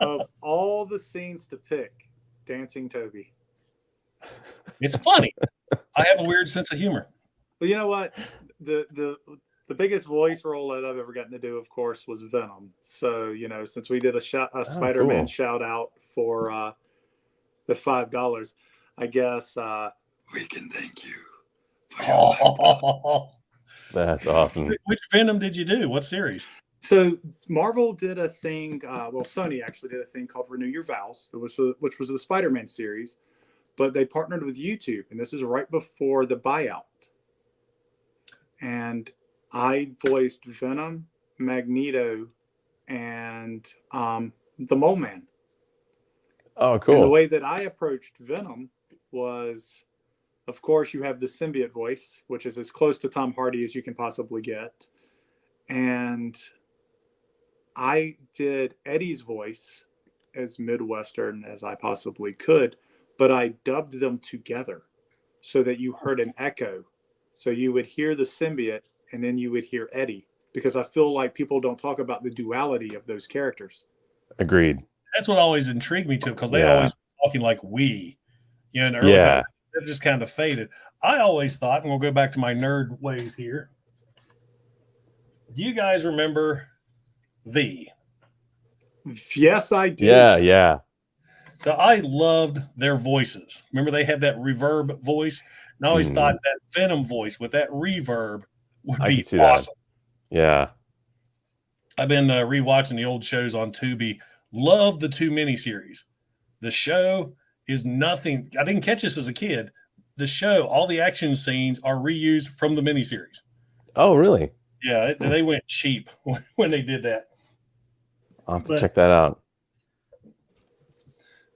Of all the scenes to pick, Dancing Toby. It's funny. I have a weird sense of humor. Well, you know what? The biggest voice role that I've ever gotten to do, of course, was Venom. So, you know, since we did a Spider-Man shout out for the $5, I guess we can thank you for your $5. That's awesome. Which Venom did you do? What series? So Marvel did a thing. Sony actually did a thing called Renew Your Vows, which was the Spider-Man series, but they partnered with YouTube, and this is right before the buyout. And I voiced Venom, Magneto, and the Mole Man. Oh, cool. And the way that I approached Venom was, of course, you have the symbiote voice, which is as close to Tom Hardy as you can possibly get. And I did Eddie's voice as Midwestern as I possibly could, but I dubbed them together so that you heard an echo. So you would hear the symbiote and then you would hear Eddie, because I feel like people don't talk about the duality of those characters. Agreed. That's what always intrigued me too, because they always were talking like we, you know, in the early times, it just kind of faded. I always thought, and we'll go back to my nerd ways here. Do you guys remember V? Yes, I do. Yeah. So I loved their voices. Remember, they had that reverb voice? And I always thought that Venom voice with that reverb would be awesome. Yeah. I've been rewatching the old shows on Tubi. Love the 2 miniseries. The show is nothing. I didn't catch this as a kid. The show, all the action scenes are reused from the miniseries. Oh, really? Yeah, they went cheap when they did that. I'll have to check that out.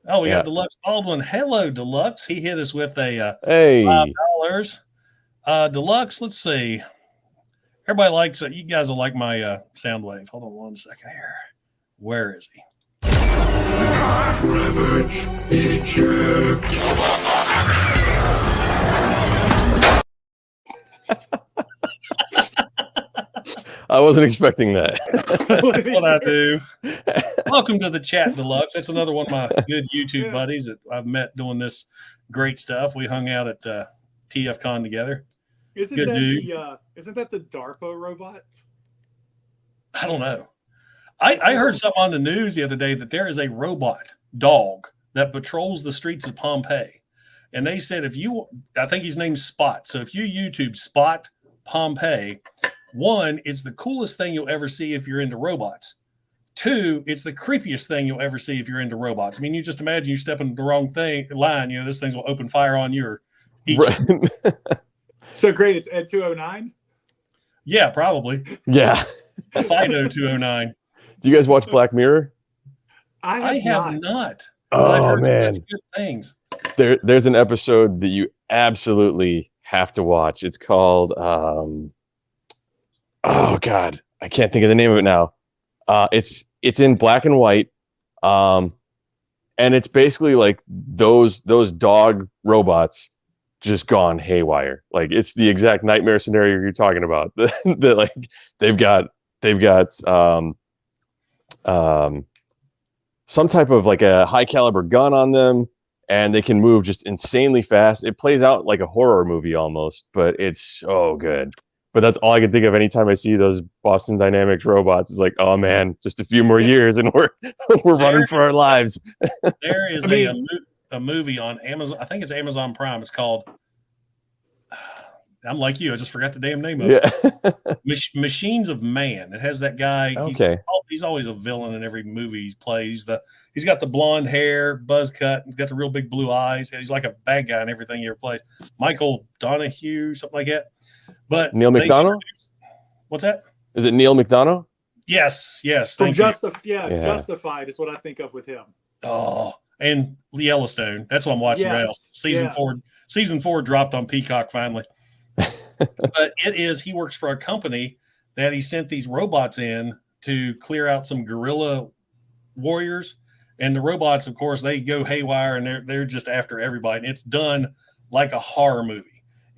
Oh, we got Deluxe Baldwin. Hello, Deluxe. He hit us with a $5. Deluxe, let's see. Everybody likes it. You guys will like my sound wave. Hold on one second here. Where is he? Ravage, eject. I wasn't expecting that. That's what I do. Welcome to the chat, Deluxe. That's another one of my good YouTube buddies that I've met doing this great stuff. We hung out at TFCon together. Isn't that the DARPA robot? I don't know. I heard something on the news the other day that there is a robot dog that patrols the streets of Pompeii. And they said I think his name's Spot. So if you YouTube Spot Pompeii, 1, it's the coolest thing you'll ever see if you're into robots. 2, it's the creepiest thing you'll ever see if you're into robots. I mean, you just imagine you step in the wrong line, you know, this thing will open fire on you or eat you. So great, it's Ed 209? Yeah, probably. Yeah. Fido 209. Do you guys watch Black Mirror? I have not. Oh, I've heard man. such good things. There's an episode that you absolutely have to watch. It's called oh God, I can't think of the name of it now. It's in black and white. And it's basically like those dog robots just gone haywire. Like it's the exact nightmare scenario you're talking about. That like they've got some type of like a high caliber gun on them, and they can move just insanely fast. It plays out like a horror movie almost, but it's so good. But that's all I can think of anytime I see those Boston Dynamics robots. It's like, oh man, just a few more years and we're running for our lives. There is a movie on Amazon. I think it's Amazon Prime. It's called. I'm like you. I just forgot the damn name of it. Machines of Man. It has that guy. Okay. He's always a villain in every movie he plays. He's got the blonde hair, buzz cut. He's got the real big blue eyes. He's like a bad guy in everything he ever plays. Michael Donahue, something like that. But Neil McDonough? What's that? Is it Neil McDonough? Yes. From Justified is what I think of with him. Oh, and Yellowstone. That's what I'm watching now. Season 4 dropped on Peacock finally. But he works for a company that he sent these robots in to clear out some guerrilla warriors. And the robots, of course, they go haywire and they're just after everybody. And it's done like a horror movie.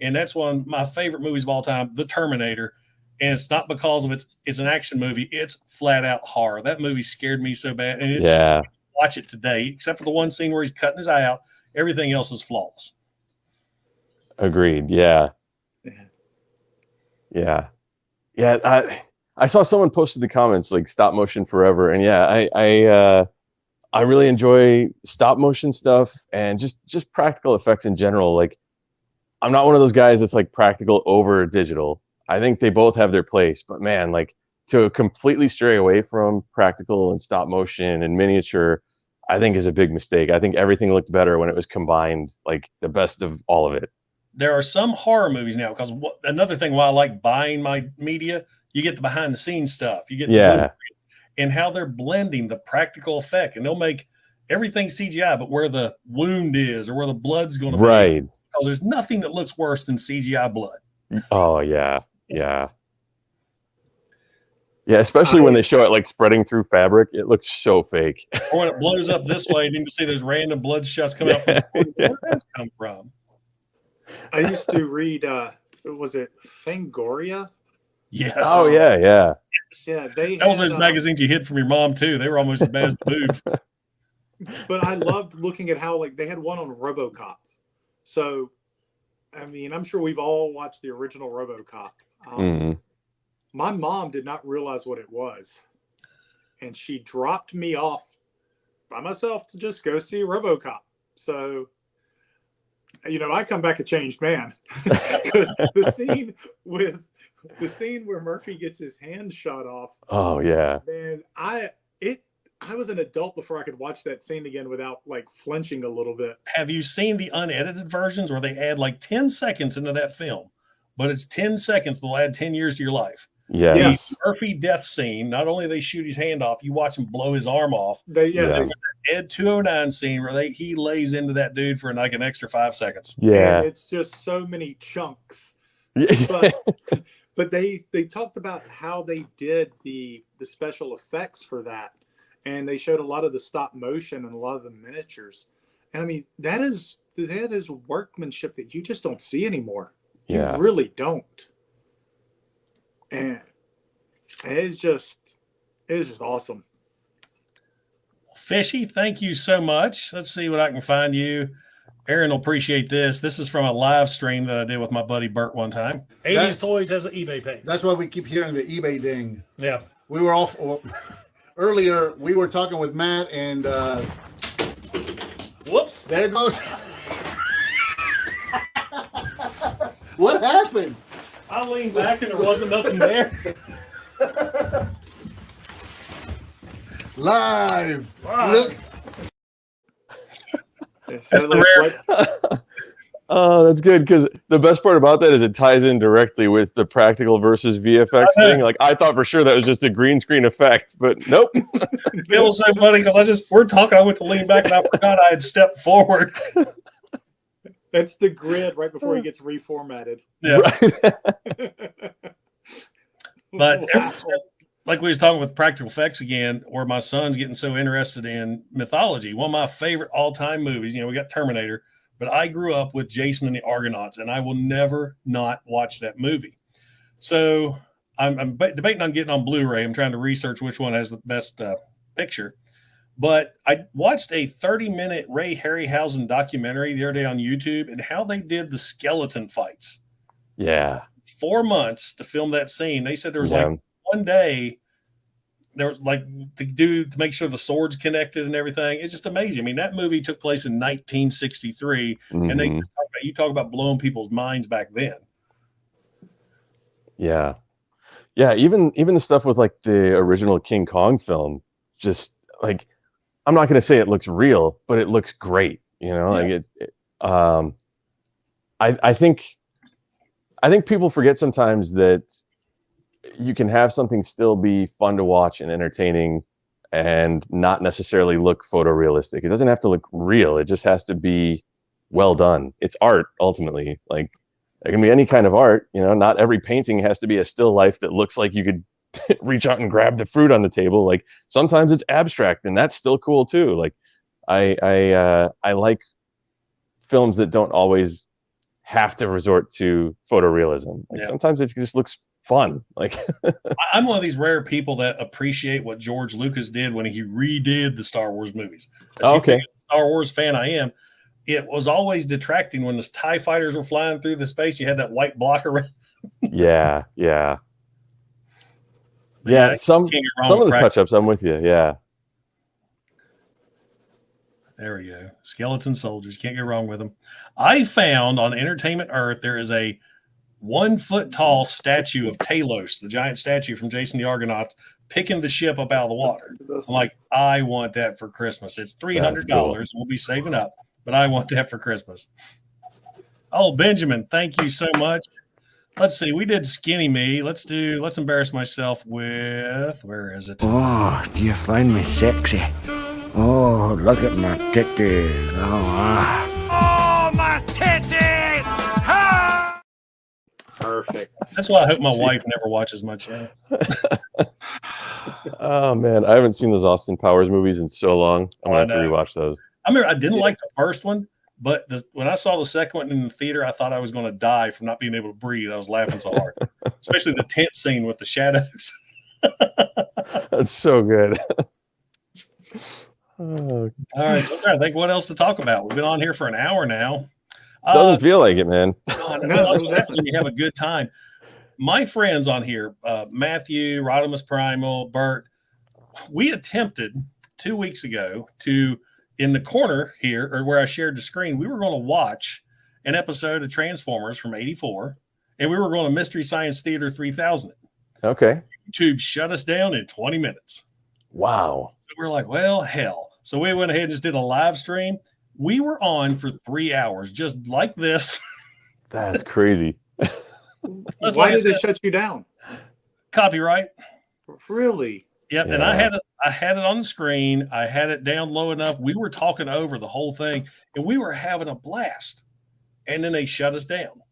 And that's one of my favorite movies of all time, The Terminator. And it's not because of it's an action movie. It's flat out horror. That movie scared me so bad. And watch it today, except for the one scene where he's cutting his eye out. Everything else is flawless. Agreed. Yeah. I saw someone posted the comments like stop motion forever. And I really enjoy stop motion stuff and just practical effects in general. Like, I'm not one of those guys that's like practical over digital. I think they both have their place, but man, like to completely stray away from practical and stop motion and miniature, I think is a big mistake. I think everything looked better when it was combined, like the best of all of it. There are some horror movies now because another thing why I like buying my media, you get the behind the scenes stuff. You get the and how they're blending the practical effect, and they'll make everything CGI, but where the wound is or where the blood's going to be. Right. Because there's nothing that looks worse than CGI blood. Oh yeah. Especially when they show it like spreading through fabric, it looks so fake. Or when it blows up this way, and you can see those random blood shots coming out from where does that come from? I used to read, was it Fangoria? Yes. Oh yeah. Yeah, that was those magazines you hid from your mom too. They were almost as bad as the boobs. But I loved looking at how like they had one on RoboCop. So, I mean, I'm sure we've all watched the original RoboCop. My mom did not realize what it was, and she dropped me off by myself to just go see RoboCop. So, I come back a changed man because the scene where Murphy gets his hand shot off. Oh yeah. Man, I was an adult before I could watch that scene again without like flinching a little bit. Have you seen the unedited versions where they add like 10 seconds into that film, but it's 10 seconds that'll add 10 years to your life? Yes. The Murphy death scene, not only they shoot his hand off, you watch him blow his arm off. There's Ed 209 scene where he lays into that dude for like an extra 5 seconds. Yeah. And it's just so many chunks. Yeah. But they talked about how they did the special effects for that. And they showed a lot of the stop motion and a lot of the miniatures. And I mean, that is workmanship that you just don't see anymore. Yeah. You really don't. And it's just awesome. Fishy, thank you so much. Let's see what I can find you. Aaron will appreciate this. This is from a live stream that I did with my buddy Bert one time. 80s Toys has an eBay page. That's why we keep hearing the eBay ding. Yeah. We were off earlier. We were talking with Matt and whoops, there it goes. What happened? I leaned back and there wasn't nothing there. Live. Wow. Look. That's the rare. Oh, that's good, because the best part about that is it ties in directly with the practical versus VFX thing. Like, I thought for sure that was just a green screen effect, but nope. It was so funny because we're talking. I went to lean back and I forgot I had stepped forward. That's the grid right before he gets reformatted. Yeah. Right. But Wow. like we was talking with practical effects again, where my son's getting so interested in mythology. One of my favorite all-time movies, we got Terminator, but I grew up with Jason and the Argonauts, and I will never not watch that movie. So I'm debating on getting on Blu-ray. I'm trying to research which one has the best picture. But I watched a 30-minute Ray Harryhausen documentary the other day on YouTube, and how they did the skeleton fights. Yeah. 4 months to film that scene. They said there was Yeah. like one day there was like to make sure the swords connected and everything. It's just amazing. I mean, that movie took place in 1963, and they just talk about blowing people's minds back then. Yeah. Yeah, even the stuff with like the original King Kong film, just like, I'm not going to say it looks real, but it looks great, like I think people forget sometimes that you can have something still be fun to watch and entertaining and not necessarily look photorealistic. It doesn't have to look real. It just has to be well done. It's art ultimately. Like, it can be any kind of art, not every painting has to be a still life that looks like you could reach out and grab the fruit on the table. Like, sometimes it's abstract, and that's still cool too. Like, I like films that don't always have to resort to photorealism. Like, sometimes it just looks fun. Like, I'm one of these rare people that appreciate what George Lucas did when he redid the Star Wars movies. Okay. Star Wars fan I am. It was always detracting when the TIE fighters were flying through the space. You had that white block around. Yeah. Some of the touch-ups, I'm with you. Yeah. There we go. Skeleton soldiers. Can't go wrong with them. I found on Entertainment Earth there is a 1 foot tall statue of Talos, the giant statue from Jason the Argonaut, picking the ship up out of the water. I'm like, I want that for Christmas. It's $300. Cool. We'll be saving up, but I want that for Christmas. Oh, Benjamin, thank you so much. Let's see. We did Skinny Me. Let's embarrass myself with, where is it? Oh, do you find me sexy? Oh, look at my titties. Oh, my titties! Ah! Perfect. That's why I hope my wife never watches my channel. Oh man, I haven't seen those Austin Powers movies in so long. I'm gonna have to rewatch those. I remember I didn't like the first one, but when I saw the second one in the theater, I thought I was going to die from not being able to breathe. I was laughing so hard, especially the tent scene with the shadows. That's so good. Oh. All right, so I'm trying to think what else to talk about. We've been on here for an hour now. Doesn't feel like it, man. We have a good time. My friends on here, Matthew, Rodimus Primal, Bert, we attempted 2 weeks ago to, in the corner here, or where I shared the screen, we were going to watch an episode of Transformers from '84, and we were going to Mystery Science Theater 3000. Okay. YouTube shut us down in 20 minutes. Wow. So we're like, well, hell. So we went ahead and just did a live stream. We were on for 3 hours, just like this. That's crazy. Why did they shut you down? Copyright. Really? Yep. Yeah. And I had it on the screen. I had it down low enough. We were talking over the whole thing, and we were having a blast. And then they shut us down.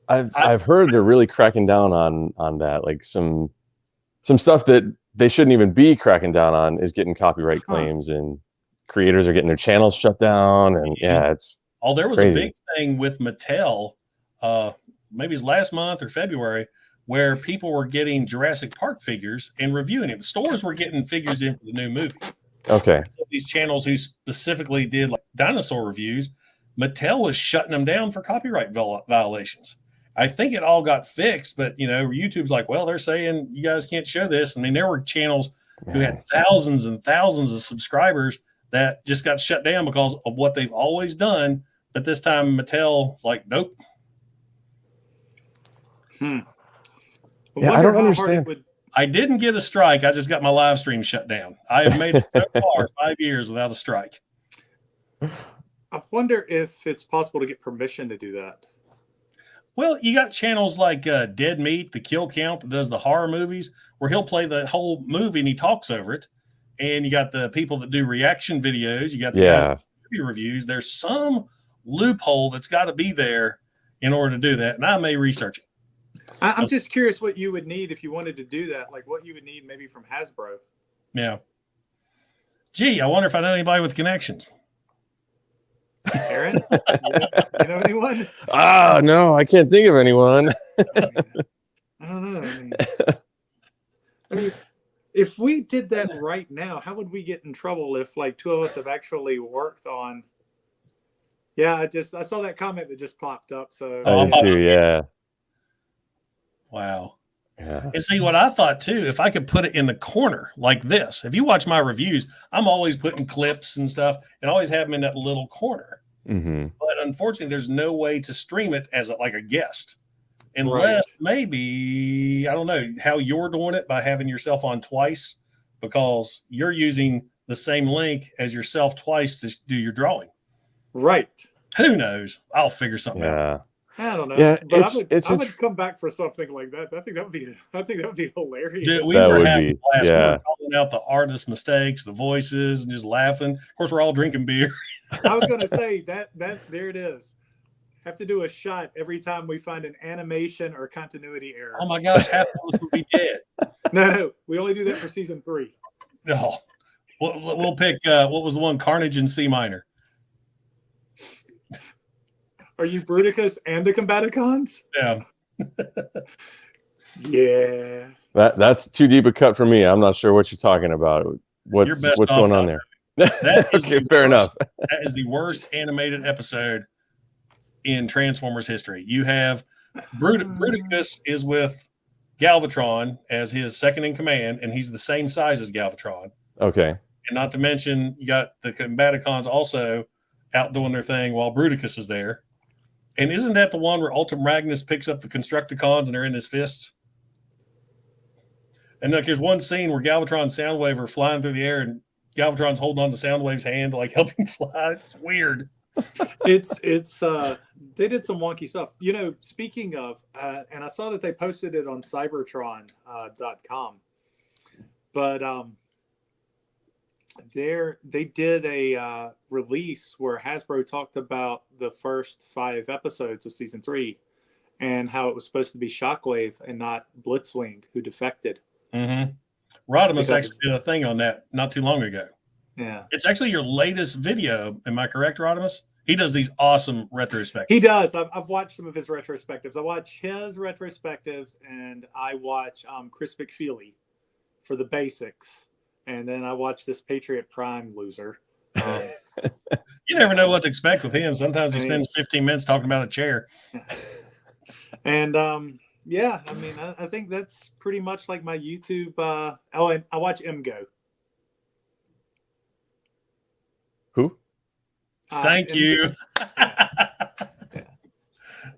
I've heard they're really cracking down on that. Like some stuff that they shouldn't even be cracking down on is getting copyright claims, and creators are getting their channels shut down. And yeah, it's there was crazy. A big thing with Mattel, maybe it was last month or February, where people were getting Jurassic Park figures and reviewing it. Stores were getting figures in for the new movie. Okay. So these channels who specifically did like dinosaur reviews, Mattel was shutting them down for copyright violations. I think it all got fixed, but YouTube's like, well, they're saying you guys can't show this. I mean, there were channels who had thousands and thousands of subscribers that just got shut down because of what they've always done. But this time Mattel's like, nope. Yeah, I don't understand. I didn't get a strike. I just got my live stream shut down. I have made it so far 5 years without a strike. I wonder if it's possible to get permission to do that. Well, you got channels like Dead Meat, the Kill Count, that does the horror movies, where he'll play the whole movie and he talks over it. And you got the people that do reaction videos. You got the guys that do reviews. There's some loophole that's got to be there in order to do that. And I may research it. I'm just curious what you would need if you wanted to do that. Like what you would need maybe from Hasbro. Yeah. Gee, I wonder if I know anybody with connections. Aaron, you know anyone? No, I can't think of anyone. I don't know. I mean, if we did that right now, how would we get in trouble if like two of us have actually worked on? Yeah, I saw that comment that just popped up. So I did too, yeah. Wow. Yeah. And see what I thought too, if I could put it in the corner like this, if you watch my reviews, I'm always putting clips and stuff and always have them in that little corner. Mm-hmm. But unfortunately, there's no way to stream it as like a guest, unless maybe, I don't know how you're doing it by having yourself on twice, because you're using the same link as yourself twice to do your drawing. Right. Who knows? I'll figure something out. I don't know. Yeah, but I would come back for something like that. I think that would be hilarious. Dude, we That were would having be, a blast. yeah. We were calling out the artist mistakes, the voices, and just laughing. Of course, we're all drinking beer. I was going to say that there it is. Have to do a shot every time we find an animation or continuity error. Oh my gosh, half of us would be dead. No, we only do that for season 3. No, we'll pick. What was the one? Carnage in C minor. Are you Bruticus and the Combaticons? Yeah. Yeah. That's too deep a cut for me. I'm not sure what you're talking about. What's going on there? That is okay, fair enough. That is the worst animated episode in Transformers history. You have Bruticus is with Galvatron as his second in command, and he's the same size as Galvatron. Okay. And not to mention, you got the Combaticons also out doing their thing while Bruticus is there. And isn't that the one where Ultim Magnus picks up the Constructicons and they're in his fists? And like there's one scene where Galvatron and Soundwave are flying through the air and Galvatron's holding on to Soundwave's hand to like help him fly. It's weird. It's they did some wonky stuff. You know, speaking of, and I saw that they posted it on cybertron.com. But they did a release where Hasbro talked about the first 5 episodes of season 3 and how it was supposed to be Shockwave and not Blitzwing who defected. Mm-hmm. Rodimus actually did a thing on that not too long ago. Yeah. It's actually your latest video. Am I correct, Rodimus? He does these awesome retrospectives. He does. I've watched some of his retrospectives. I watch his retrospectives and I watch Chris McFeely for the basics. And then I watch this Patriot Prime loser. You never know what to expect with him. Sometimes he spends 15 minutes talking about a chair. And yeah, I mean, I think that's pretty much like my YouTube. And I watch MGO. Who? Thank you.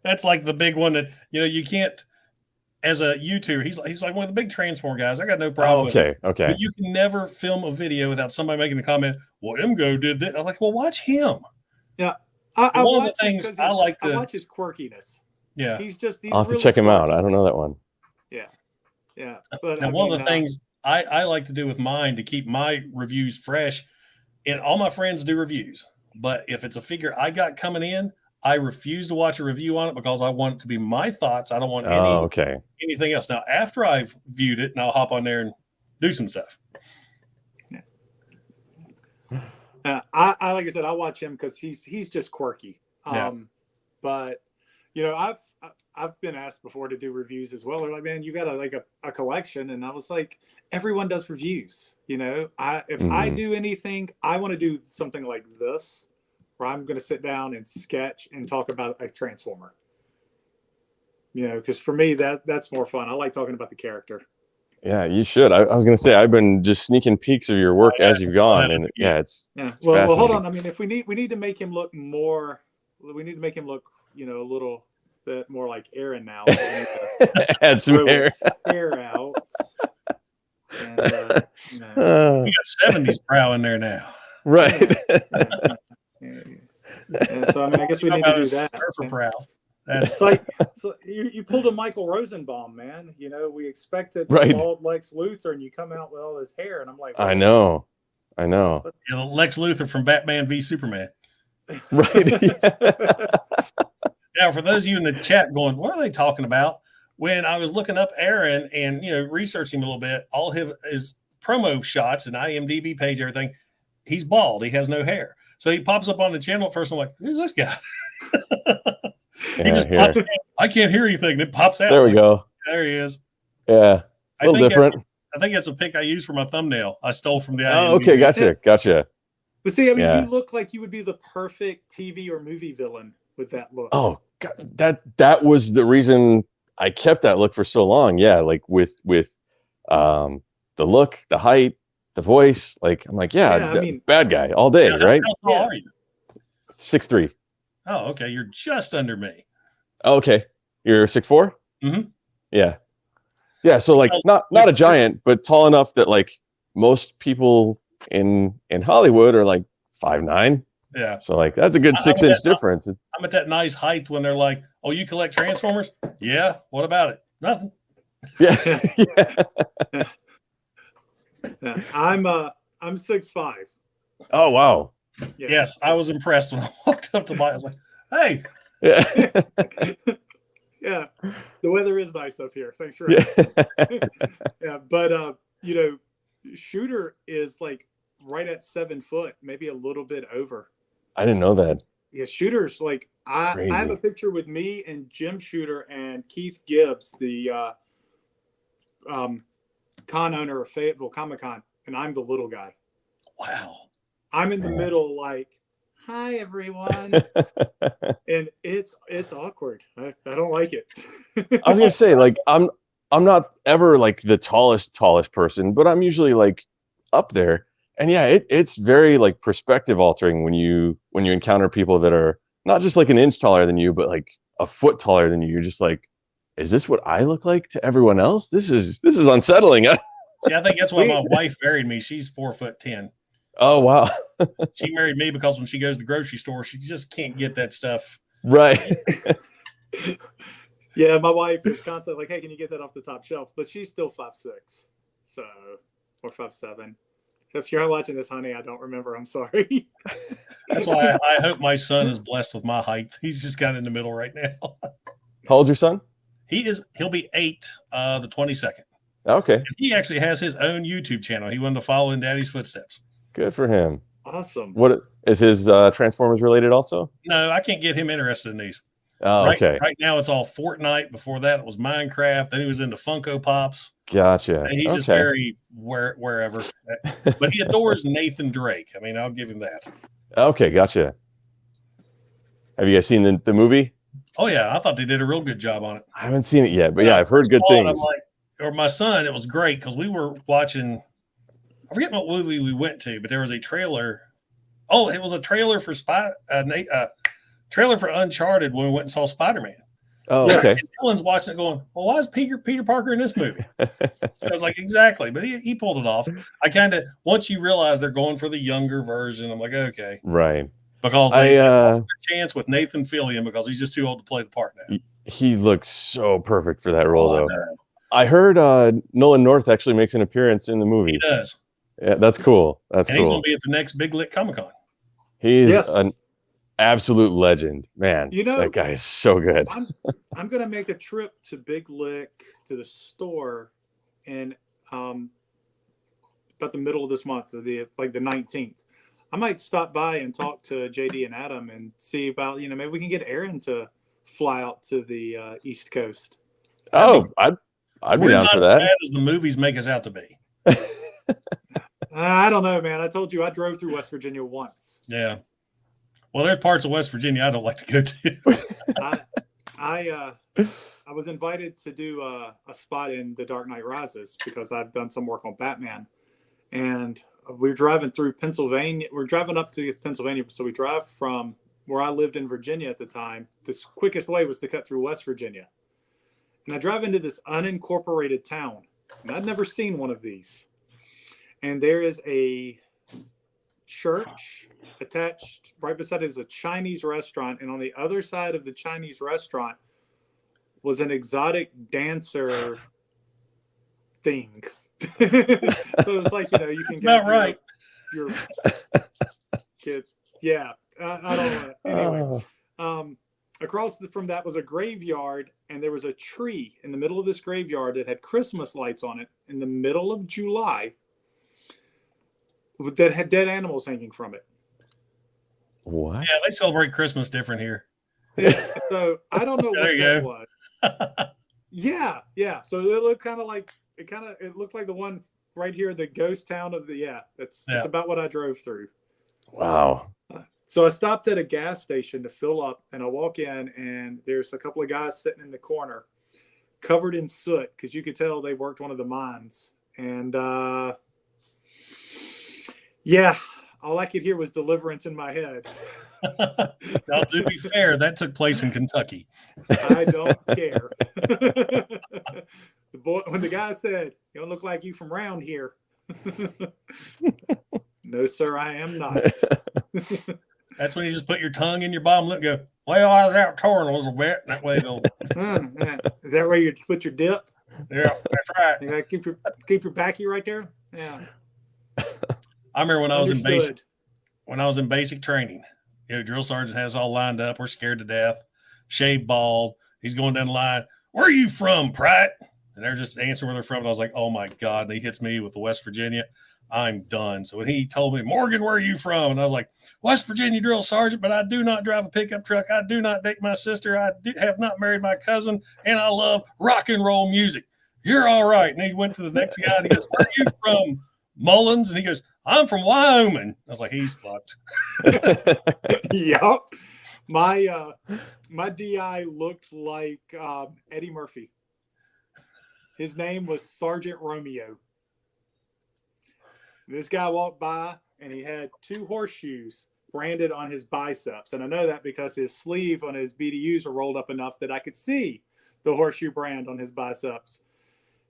That's like the big one that, you know, you can't, as a YouTuber, he's like one of the big Transform guys. I got no problem. Okay. But you can never film a video without somebody making a comment, well, MGO did this. I'm like, well, watch him. Yeah. I one of the things I like to watch his quirkiness. Yeah. He's I'll have really to check him out. quirky. I don't know that one. Yeah. But now, one of the things I like to do with mine to keep my reviews fresh, and all my friends do reviews, but if it's a figure I got coming in, I refuse to watch a review on it because I want it to be my thoughts. I don't want anything else. Now, after I've viewed it, and I'll hop on there and do some stuff. I like I said, I watch him because he's just quirky. But you know, I've been asked before to do reviews as well. They're like, man, you got a collection, and I was like, everyone does reviews. You know, if I do anything, I want to do something like this, where I'm going to sit down and sketch and talk about a Transformer. You know, because for me that's more fun. I like talking about the character. Yeah, you should. I was going to say I've been just sneaking peeks of your work as you've gone, and it's Well, hold on. I mean, if we need to make him look more, we need to make him look, you know, a little bit more like Aaron now. So add some hair. Hair out. And, you know. We got 70s Prowl in there now. Right. Yeah, so I mean, I guess we need to do that. For And Prowl. it's like you pulled a Michael Rosenbaum, man. You know, we expected Right. bald Lex Luthor, and you come out with all his hair, and I'm like, I know. Lex Luthor from Batman v Superman. Right. Yeah. Now, for those of you in the chat going, what are they talking about? When I was looking up Aaron and researching a little bit, all his promo shots and IMDb page, everything, he's bald. He has no hair. So he pops up on the channel at first. I'm like, who's this guy? He just pops in. I can't hear anything. And it pops out. There we go. There he is. Yeah. A little different. I think that's a pic I used for my thumbnail. I stole from the IMDb. Oh, okay. Gotcha. But see, I mean, Yeah. you look like you would be the perfect TV or movie villain with that look. Oh, God, that was the reason I kept that look for so long. Yeah, like with the look, the height, the voice. Like I'm like, I mean, bad guy all day, right? How tall are you? 6'3". Oh, okay. You're just under me. Oh, okay, you're 6'4". Mhm. Yeah. So like not a giant, but tall enough that like most people in Hollywood are like 5'9". Yeah. So like that's a good 6-inch difference. I'm at that nice height when they're like, "Oh, you collect Transformers?" Yeah. What about it? Nothing. Yeah. Yeah. I'm 6'5". Oh wow. Yeah, Yes, I was impressed when I walked up to Mike. I was like, "Hey." Yeah. Yeah, the weather is nice up here. Thanks for asking. Yeah, but Shooter is like right at 7 foot, maybe a little bit over. I didn't know that. Yeah, Shooter's like I have a picture with me and Jim Shooter and Keith Gibbs, the con owner of Fayetteville Comic-Con, and I'm the little guy. Wow. I'm in the middle, like, hi everyone, and it's awkward. I don't like it. I was gonna say, like, I'm not ever like the tallest person, but I'm usually like up there. And yeah, it's very like perspective altering when you encounter people that are not just like an inch taller than you, but like a foot taller than you. You're just like, is this what I look like to everyone else? This is unsettling. See, I think that's why my wife married me. She's 4'10". Oh wow. She married me because when she goes to the grocery store, she just can't get that stuff. Right. Yeah, my wife is constantly like, "Hey, can you get that off the top shelf?" But she's still 5'6", so or 5'7". If you're not watching this, honey, I don't remember. I'm sorry. That's why I hope my son is blessed with my height. He's just kind of in the middle right now. How old's your son? He'll be 8 the 22nd. Okay. And he actually has his own YouTube channel. He wanted to follow in Daddy's footsteps. Good for him. Awesome. What is his Transformers related also? No, I can't get him interested in these. Oh, okay. Right now it's all Fortnite. Before that it was Minecraft. Then he was into Funko Pops. Gotcha. And he's just very wherever. But he adores Nathan Drake. I mean, I'll give him that. Okay, gotcha. Have you guys seen the movie? Oh yeah, I thought they did a real good job on it. I haven't seen it yet, but yeah, I've heard good things. Or my son, it was great because we were watching. I forget what movie we went to, but there was a trailer. Oh, it was a trailer for trailer for Uncharted when we went and saw Spider-Man. Oh, okay. And Dylan's watching it going, well, why is Peter Parker in this movie? I was like, exactly. But he pulled it off. I kind of, once you realize they're going for the younger version, I'm like, okay. Right. Because they lost their chance with Nathan Fillion because he's just too old to play the part now. He looks so perfect for that role, though. I heard Nolan North actually makes an appearance in the movie. He does. Yeah, that's cool. He's going to be at the next Big Lit Comic-Con. He's an absolute legend, man. That guy is so good. I'm going to make a trip to Big Lick to the store in about the middle of this month, the 19th. I might stop by and talk to JD and Adam and see about, maybe we can get Aaron to fly out to the East Coast. Oh, I'd be down for that. As bad as the movies make us out to be. I don't know, man. I told you I drove through West Virginia once. Yeah. Well, there's parts of West Virginia I don't like to go to. I was invited to do a spot in The Dark Knight Rises because I've done some work on Batman, and we're driving through Pennsylvania. We're driving up to Pennsylvania, so we drive from where I lived in Virginia at the time. The quickest way was to cut through West Virginia, and I drive into this unincorporated town, and I'd never seen one of these. And there is a church attached right beside it is a Chinese restaurant, and on the other side of the Chinese restaurant was an exotic dancer thing. So it was like, you can Not right. Your kid. Yeah. I don't know. Anyway, across from that was a graveyard, and there was a tree in the middle of this graveyard that had Christmas lights on it in the middle of July that had dead animals hanging from it. What? Yeah, they celebrate Christmas different here. Yeah, so I don't know what There you that go. was. Yeah. So it looked kind of like it looked like the one right here, the ghost town of the That's about what I drove through. Wow. So I stopped at a gas station to fill up, and I walk in, and there's a couple of guys sitting in the corner, covered in soot, because you could tell they worked one of the mines. And all I could hear was deliverance in my head. Now, to be fair, that took place in Kentucky. I don't care. When the guy said, "You don't look like you from around here," no, sir, I am not. That's when you just put your tongue in your bottom lip and go, well, I was out touring a little bit. That way it'll. Is that where you put your dip? Yeah, that's right. You gotta keep your backy right there. Yeah. I remember when I was in Understood. basic training, drill sergeant has all lined up. We're scared to death, shaved bald. He's going down the line. Where are you from, Pratt? And they're just answering where they're from. And I was like, oh my God. And he hits me with the West Virginia. I'm done. So when he told me, Morgan, where are you from? And I was like, West Virginia drill sergeant, but I do not drive a pickup truck. I do not date my sister. I have not married my cousin. And I love rock and roll music. You're all right. And he went to the next guy and he goes, where are you from? Mullins? And he goes, I'm from Wyoming. I was like, he's fucked. Yep. My DI looked like Eddie Murphy. His name was Sergeant Romeo. This guy walked by and he had 2 horseshoes branded on his biceps. And I know that because his sleeve on his BDUs were rolled up enough that I could see the horseshoe brand on his biceps.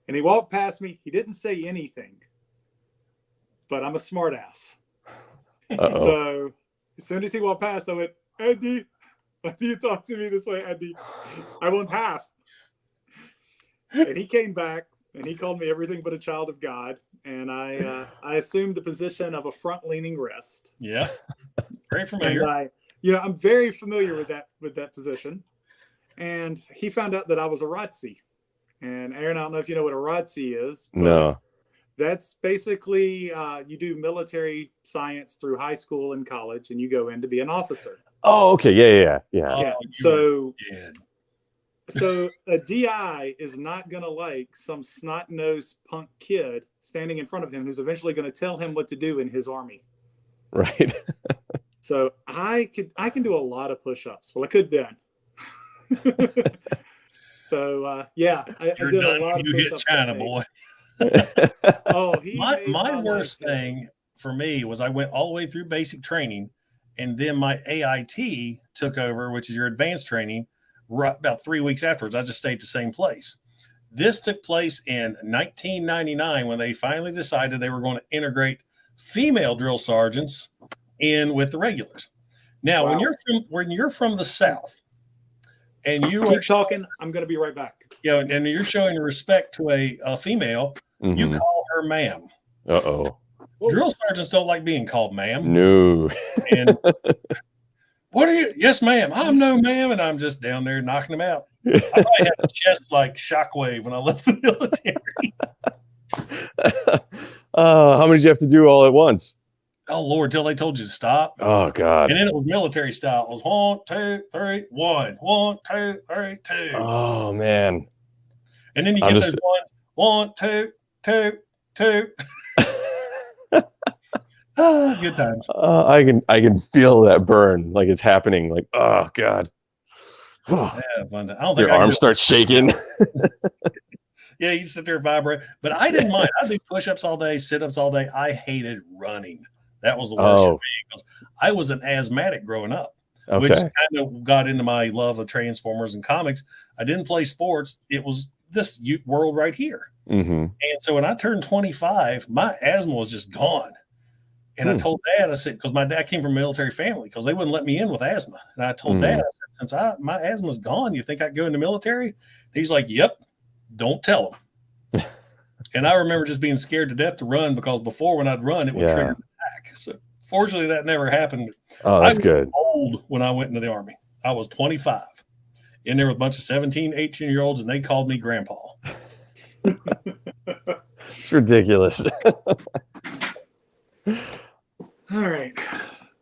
And he walked past me. He didn't say anything, but I'm a smart ass. So as soon as he walked past, I went, Andy, why do you talk to me this way, Andy? I want half. And he came back and he called me everything but a child of God. And I assumed the position of a front-leaning wrist. Yeah, very familiar. And I'm very familiar with that position. And he found out that I was a ROTC. And Aaron, I don't know if you know what a ROTC is. No. That's basically you do military science through high school and college, and you go in to be an officer. Oh, okay. Yeah. Yeah. So a DI is not going to like some snot-nosed punk kid standing in front of him who's eventually going to tell him what to do in his army. Right. So I can do a lot of push-ups. Well, I could then. So I did a lot of you hit push-ups. China, boy. Oh, my worst thing for me was I went all the way through basic training, and then my AIT took over, which is your advanced training. Right about 3 weeks afterwards, I just stayed at the same place. This took place in 1999 when they finally decided they were going to integrate female drill sergeants in with the regulars. Now, Wow. when you're from the South, and you keep talking, I'm going to be right back. and you're showing respect to a female, you call her ma'am. Uh-oh. Drill sergeants don't like being called ma'am. No. And what are you? Yes, ma'am. I'm no ma'am. And I'm just down there knocking them out. I probably had a chest like shockwave when I left the military. How many did you have to do all at once? Oh, Lord, till they told you to stop. Oh, God. And then it was military style. It was 1, 2, 3, 1. 1, 2, 3, 2. Oh, man. And then you get those 1, 2, 2, 2. Good times. I can feel that burn like it's happening. Like, oh God. Yeah, fun. I don't think Your arm starts shaking. Yeah, you sit there and vibrate. But I didn't mind. I do push-ups all day, sit-ups all day. I hated running. That was the worst for me because I was an asthmatic growing up, which kind of got into my love of Transformers and comics. I didn't play sports. It was this world right here. Mm-hmm. And so when I turned 25, my asthma was just gone. And I told Dad, I said, because my dad came from a military family, because they wouldn't let me in with asthma. And I told Dad, I said, since my asthma's gone, you think I could go in the military? He's like, yep, don't tell him. And I remember just being scared to death to run, because before, when I'd run, it would trigger an attack. So fortunately, that never happened. Oh, that's I was good. old when I went into the Army. I was 25, in there with a bunch of 17, 18-year-olds, and they called me Grandpa. It's ridiculous. All right.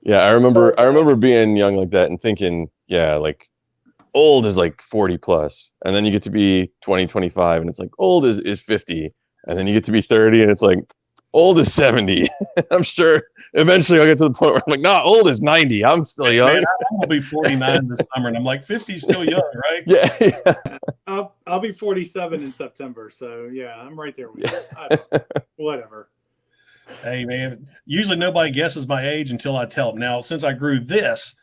Yeah, I remember being young like that and thinking, yeah, like old is like 40 plus. And then you get to be 20, 25, and it's like old is 50. And then you get to be 30, and it's like old is 70. I'm sure eventually I'll get to the point where I'm like, no, old is 90. I'm still young. Man, I'm gonna be 49 this summer, and I'm like, 50 is still young, right? Yeah. I'll be 47 in September, so yeah, I'm right there with you. Whatever. Hey, man, usually nobody guesses my age until I tell them. Now, since I grew this,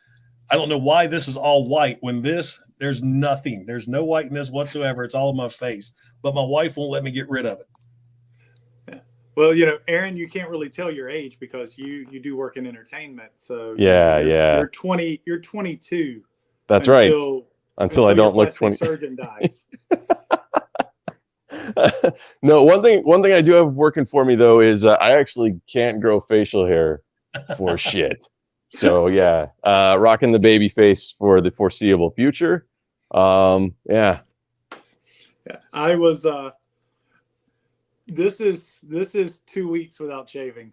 I don't know why this is all white. When there's nothing. There's no whiteness whatsoever. It's all in my face. But my wife won't let me get rid of it. Yeah. Well, Aaron, you can't really tell your age because you do work in entertainment. So you're 20. You're 22. That's right. Until I don't look 20. Surgeon dies. No, one thing I do have working for me though is I actually can't grow facial hair for shit. So yeah, rocking the baby face for the foreseeable future. Yeah. I was. This is 2 weeks without shaving.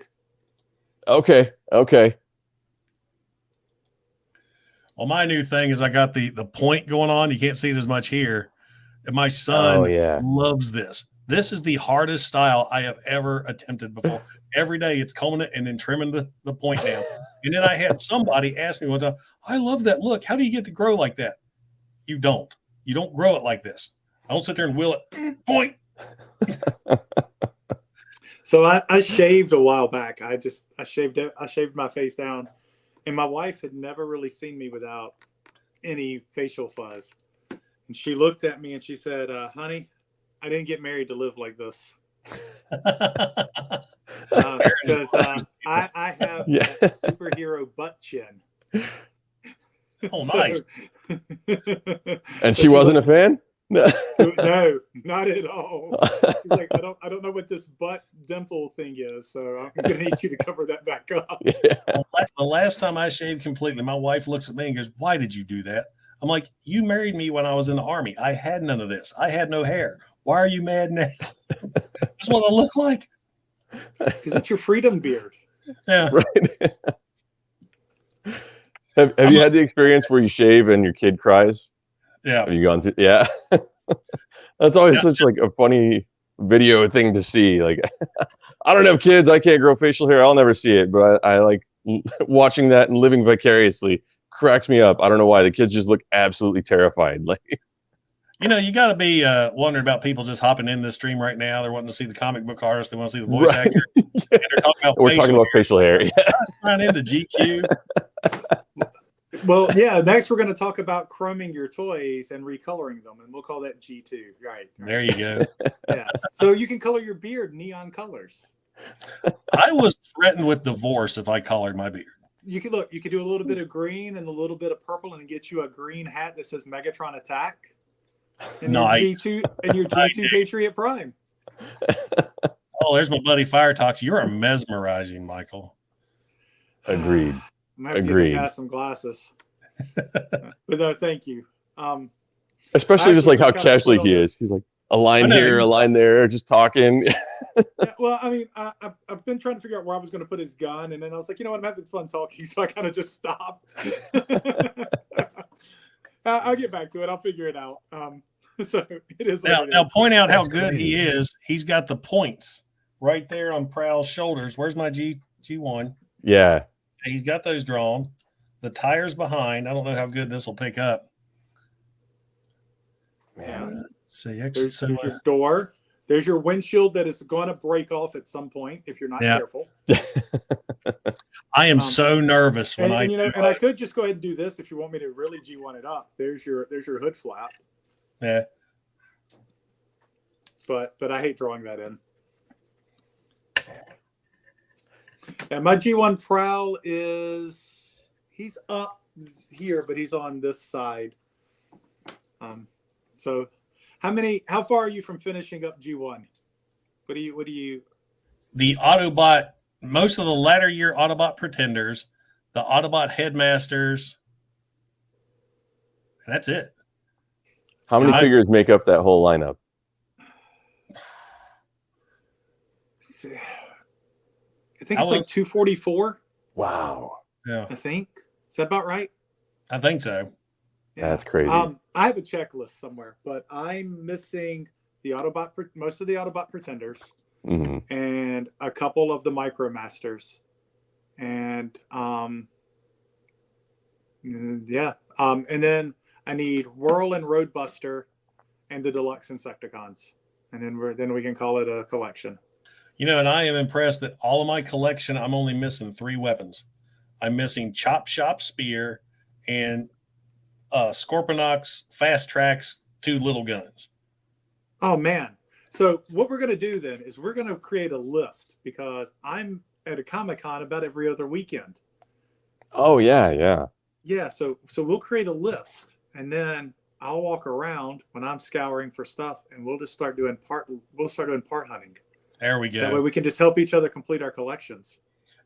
Okay. Well, my new thing is I got the point going on. You can't see it as much here. And my son loves this. This is the hardest style I have ever attempted before. Every day it's combing it and then trimming the point down. And then I had somebody ask me one time, I love that look. How do you get to grow like that? You don't. You don't grow it like this. I don't sit there and wheel it. Point. So I shaved a while back. I shaved my face down, and my wife had never really seen me without any facial fuzz. And she looked at me and she said, honey, I didn't get married to live like this. Because I have that superhero butt chin. Oh, nice. And she wasn't a fan? No, not at all. She's like, I don't know what this butt dimple thing is, so I'm gonna need you to cover that back up. Yeah. The last time I shaved completely, my wife looks at me and goes, why did you do that? I'm like, you married me when I was in the Army. I had none of this. I had no hair. Why are you mad now? That's what I look like. Because it's your freedom beard. Yeah. Right. Have you had the experience where you shave and your kid cries? Yeah. Have you gone through? Yeah. That's always such like a funny video thing to see. Like, I don't have kids. I can't grow facial hair. I'll never see it. But I like watching that and living vicariously. Cracks me up. I don't know why. The kids just look absolutely terrified. Like, you got to be wondering about people just hopping in this stream right now. They're wanting to see the comic book artist. They want to see the voice actor. And we're talking about facial hair. Yeah. Sign into GQ. Well, yeah. Next, we're going to talk about chroming your toys and recoloring them, and we'll call that G2. Right. There you go. Yeah. So you can color your beard neon colors. I was threatened with divorce if I colored my beard. You could do a little bit of green and a little bit of purple, and get you a green hat that says Megatron Attack. And nice. Your G2 Patriot Prime. Oh, there's my buddy Fire Talks. You're mesmerizing, Michael. Agreed. I'm going to have to pass some glasses. But no, thank you. Especially just like how casually he is. He's like a line here, a line there, just talking. Yeah, well, I mean, I've been trying to figure out where I was going to put his gun, and then I was like, you know what, I'm having fun talking, so I kind of just stopped. I'll get back to it. I'll figure it out. So it is. Now point out how good he is. He's got the points right there on Prowl's shoulders. Where's my G1? Yeah. He's got those drawn. The tires behind. I don't know how good this will pick up. Man. There's your door. There's your windshield that is going to break off at some point if you're not careful. I am so nervous when and I could just go ahead and do this if you want me to really G1 it up. There's your hood flap. Yeah. But I hate drawing that in. And my G1 Prowl he's up here, but he's on this side. So how far are you from finishing up G1? What do you? The Autobot, most of the latter year Autobot Pretenders, the Autobot Headmasters, and that's it. How many figures make up that whole lineup? I think it's like 244. Wow. Yeah, I think. Is that about right? I think so. Yeah. That's crazy. I have a checklist somewhere, but I'm missing most of the Autobot Pretenders, and a couple of the MicroMasters, and and then I need Whirl and Roadbuster, and the Deluxe Insecticons, and then we can call it a collection. You know, and I am impressed that all of my collection, I'm only missing 3 weapons. I'm missing Chop Shop Spear and Scorponok's Fast Tracks 2 little guns. Oh, man. So what we're going to do then is we're going to create a list, because I'm at a Comic-Con about every other weekend. Oh, yeah. Yeah, so we'll create a list, and then I'll walk around when I'm scouring for stuff, and we'll just start doing part hunting. There we go. That way we can just help each other complete our collections.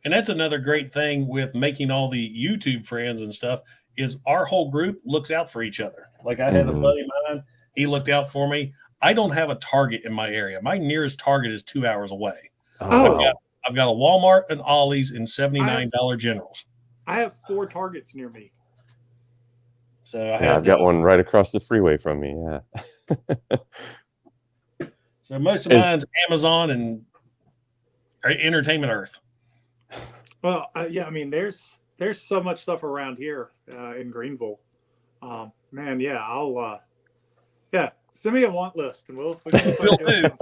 And that's another great thing with making all the YouTube friends and stuff, is our whole group looks out for each other. Like I had a buddy of mine, he looked out for me. I don't have a Target in my area. My nearest Target is 2 hours away. Oh. I've got a Walmart and Ollie's and $79 Generals. I have 4 Targets near me. So I've got one right across the freeway from me. Yeah. So most of mine's Amazon and Entertainment Earth. Well, yeah, I mean, there's so much stuff around here in Greenville. Man, yeah, I'll send me a want list, and we can start doing some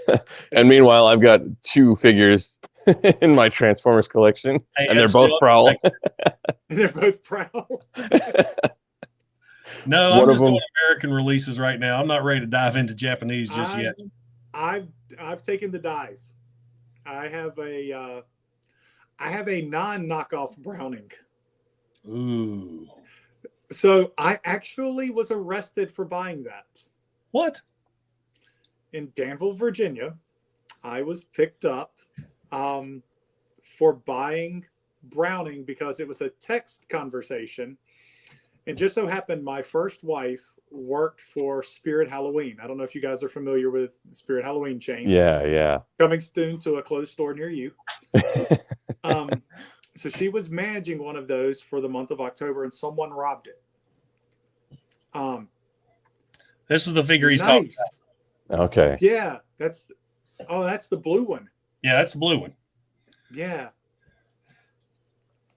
stuff. And meanwhile, I've got 2 figures in my Transformers collection, and they're both Prowl. They're both Prowl. No, I'm just doing American releases right now. I'm not ready to dive into Japanese just yet. I've taken the dive. I have a non-knockoff Browning. Ooh. So I actually was arrested for buying that. What? In Danville, Virginia, I was picked up for buying Browning because it was a text conversation. It just so happened my first wife worked for Spirit Halloween. I don't know if you guys are familiar with the Spirit Halloween chain. Yeah. Coming soon to a closed store near you. So she was managing one of those for the month of October, and someone robbed it. This is the figure he's talking about. Okay. Yeah, that's the blue one. Yeah, that's the blue one. Yeah.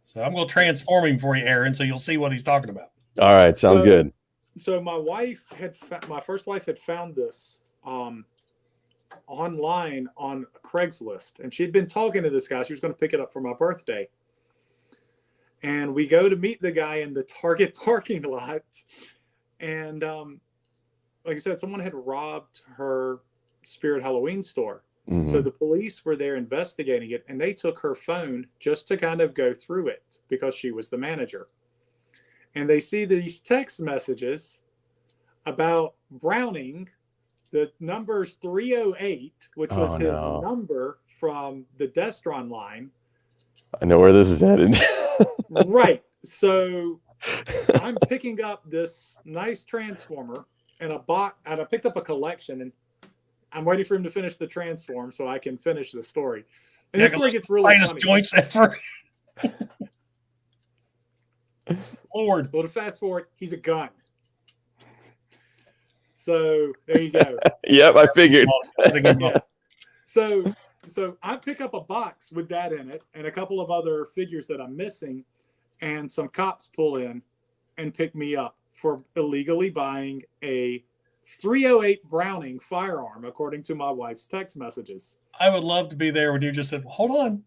So I'm going to transform him for you, Aaron, so you'll see what he's talking about. All right, sounds good. So my first wife had found this online on Craigslist, and she'd been talking to this guy. She was going to pick it up for my birthday. And we go to meet the guy in the Target parking lot. And like I said, someone had robbed her Spirit Halloween store. Mm-hmm. So the police were there investigating it, and they took her phone just to kind of go through it because she was the manager. And they see these text messages about Browning, the number's 308, which was his number from the Destron line. I know where this is headed. Right. So I'm picking up this nice Transformer and I picked up a collection, and I'm waiting for him to finish the transform so I can finish the story. And this story gets really funny. Joints ever. Lord. Well, to fast forward, he's a gun. So there you go. Yep, I figured. Yeah. So I pick up a box with that in it and a couple of other figures that I'm missing, and some cops pull in and pick me up for illegally buying a 308 Browning firearm, according to my wife's text messages. I would love to be there when you just said, "Hold on."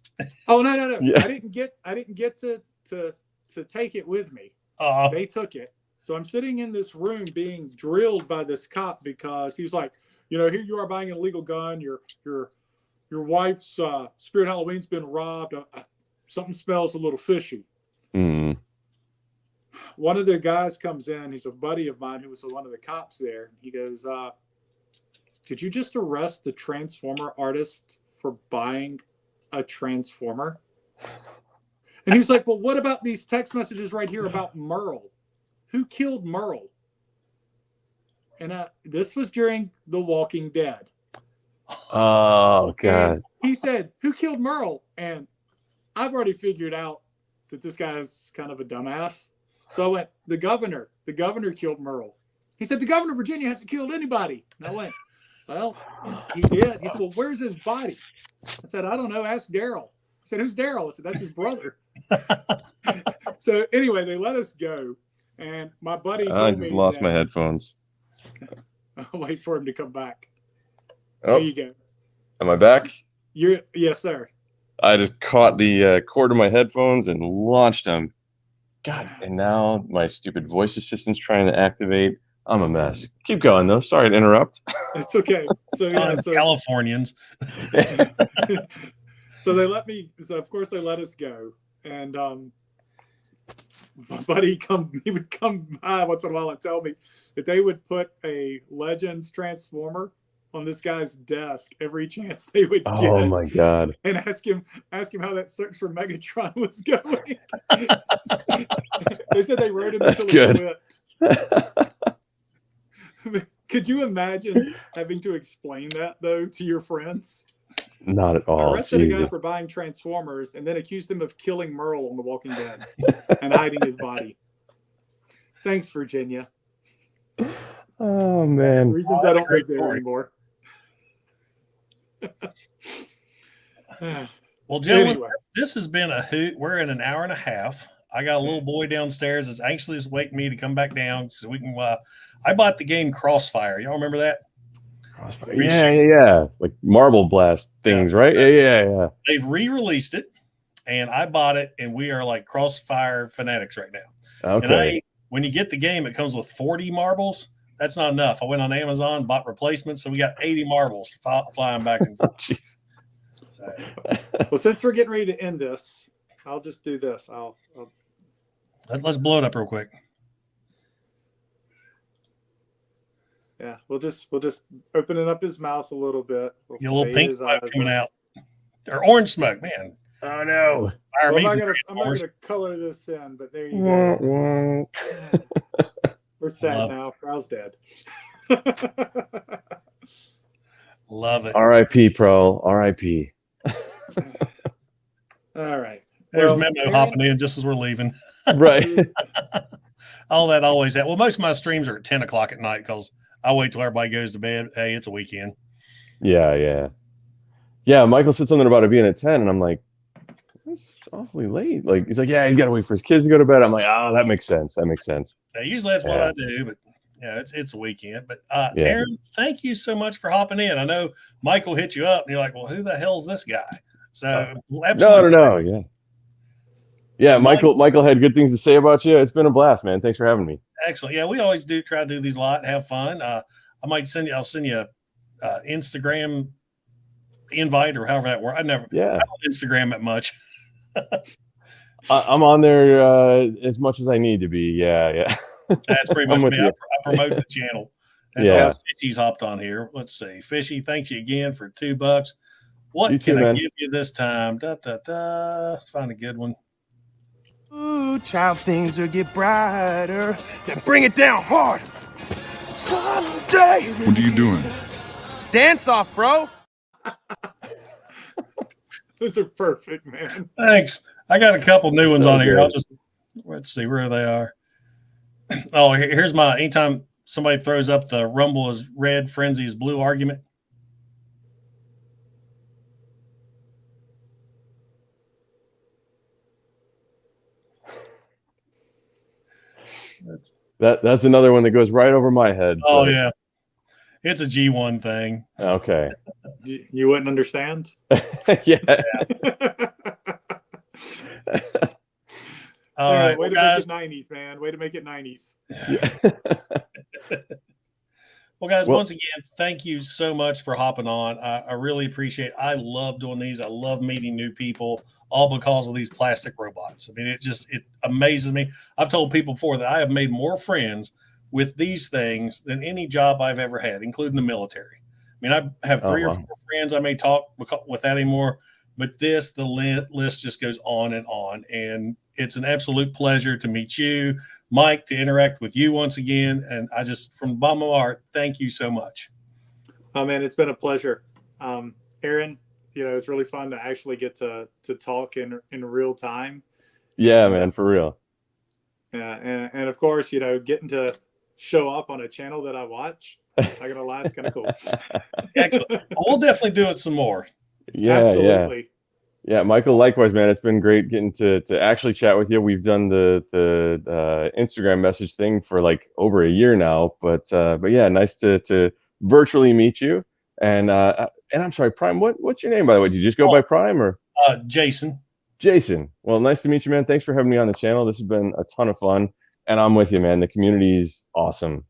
Oh no! Yeah. I didn't get to take it with me. They took it. So I'm sitting in this room being drilled by this cop because he was like, here you are buying an illegal gun. You're your wife's Spirit Halloween's been robbed. Something smells a little fishy. Mm. One of the guys comes in. He's a buddy of mine who was one of the cops there. He goes, did you just arrest the Transformer artist for buying a Transformer? And he was like, well, what about these text messages right here about Merle? Who killed Merle? And this was during The Walking Dead. Oh, God. And he said, who killed Merle? And I've already figured out that this guy is kind of a dumbass. So I went, the governor killed Merle. He said, the governor of Virginia hasn't killed anybody. And I went, well, he did. He said, well, where's his body? I said, I don't know. Ask Daryl. I said, who's Daryl? I said, that's his brother. So anyway, they let us go. And my buddy told I me just lost that, my headphones. I'll wait for him to come back. Oh, There you go. am I back? Yes, sir. I just caught the cord of my headphones and launched them. God, and now my stupid voice assistant's trying to activate. I'm a mess. Keep going, though. Sorry to interrupt. It's okay. So yeah, Californians. So they let me. So of course they let us go, and my buddy he would come by once in a while and tell me that they would put a Legends Transformer on this guy's desk every chance they would get. Oh my God. And ask him how that search for Megatron was going. They said they wrote him That's until he good. quit. Could you imagine having to explain that though to your friends? Not at all. Arrested a guy Jesus. for buying Transformers and then accused him of killing Merle on The Walking Dead and hiding his body. Thanks, Virginia. Oh, man. Reasons I don't live there anymore. Well, gentlemen, Anyway. this has been a hoot. We're in an hour and a half. I got a little boy downstairs that's anxiously waiting me to come back down so we can. I bought the game Crossfire. Y'all remember that? Yeah. Like marble blast things, right? Yeah. They've re-released it, and I bought it, and we are like Crossfire fanatics right now. Okay. And when you get the game, it comes with 40 marbles. That's not enough. I went on Amazon, bought replacements, so we got 80 marbles flying back and forth. So, Well, since we're getting ready to end this, I'll just do this. let's blow it up real quick. Yeah, we'll just opening up his mouth a little bit. We'll Get a little fade pink his smoke eyes coming up. out, or orange smoke, man. Oh, no. Fire Well, me I'm from not Transformers. gonna color this in, but there you go. We're sad Love now. Prowl's dead. Love it. R.I.P. Prowl. R.I.P. All right. There's Well, Memo hopping in just as we're leaving. Right. All that always happens. Well, most of my streams are at 10 o'clock at night because I wait till everybody goes to bed. Hey, it's a weekend. Yeah. Michael said something about it being at 10, and I'm like, that's awfully late. Like, he's like, yeah, he's got to wait for his kids to go to bed. I'm like, oh, that makes sense. Now, usually that's what Yeah. I do, but yeah, it's a weekend. But Yeah. Aaron, thank you so much for hopping in. I know Michael hit you up, and you're like, well, who the hell's this guy? So absolutely. No. Yeah. Yeah, Michael had good things to say about you. It's been a blast, man. Thanks for having me. Excellent. Yeah, we always do try to do these a lot, have fun. I'll send you a Instagram invite or however that works. I don't Instagram it much. I'm on there as much as I need to be. Yeah. That's pretty much me. I promote the channel. That's Yeah. how Fishy's hopped on here. Let's see. Fishy, thanks you again for $2. What You can too, I man. give you this time? Let's find a good one. Ooh, child, things will get brighter. Then bring it down hard. Someday. What are you doing? Dance off, bro. Those are perfect, man. Thanks. I got a couple new ones So on here. good. Let's see where they are. Oh, here's my anytime somebody throws up the Rumble is red, Frenzy is blue argument. That's another one that goes right over my head. Oh, but- yeah. It's a G1 thing. Okay. You wouldn't understand. Yeah. All right, way to guys. make it 90s, man. Way to make it 90s. Well, guys, Well- once again, thank you so much for hopping on. I really appreciate it. I love doing these. I love meeting new people, all because of these plastic robots. I mean, it amazes me. I've told people before that I have made more friends with these things than any job I've ever had, including the military. I mean, I have three or four friends I may talk without anymore, but the list just goes on. And it's an absolute pleasure to meet you, Mike, to interact with you once again. And I just, from the bottom of my heart, thank you so much. Oh man, it's been a pleasure. Aaron, it's really fun to actually get to talk in real time. Yeah, man, for real. Yeah. And of course, getting to show up on a channel that I watch, I'm not gonna lie, it's kind of cool. Excellent. We'll definitely do it some more. Yeah, Absolutely. Yeah, Michael, likewise, man. It's been great getting to actually chat with you. We've done the Instagram message thing for like over a year now, but yeah, nice to virtually meet you. And I'm sorry, Prime. What's your name, by the way? Did you just go by Prime or Jason? Jason. Well, nice to meet you, man. Thanks for having me on the channel. This has been a ton of fun, and I'm with you, man. The community's awesome.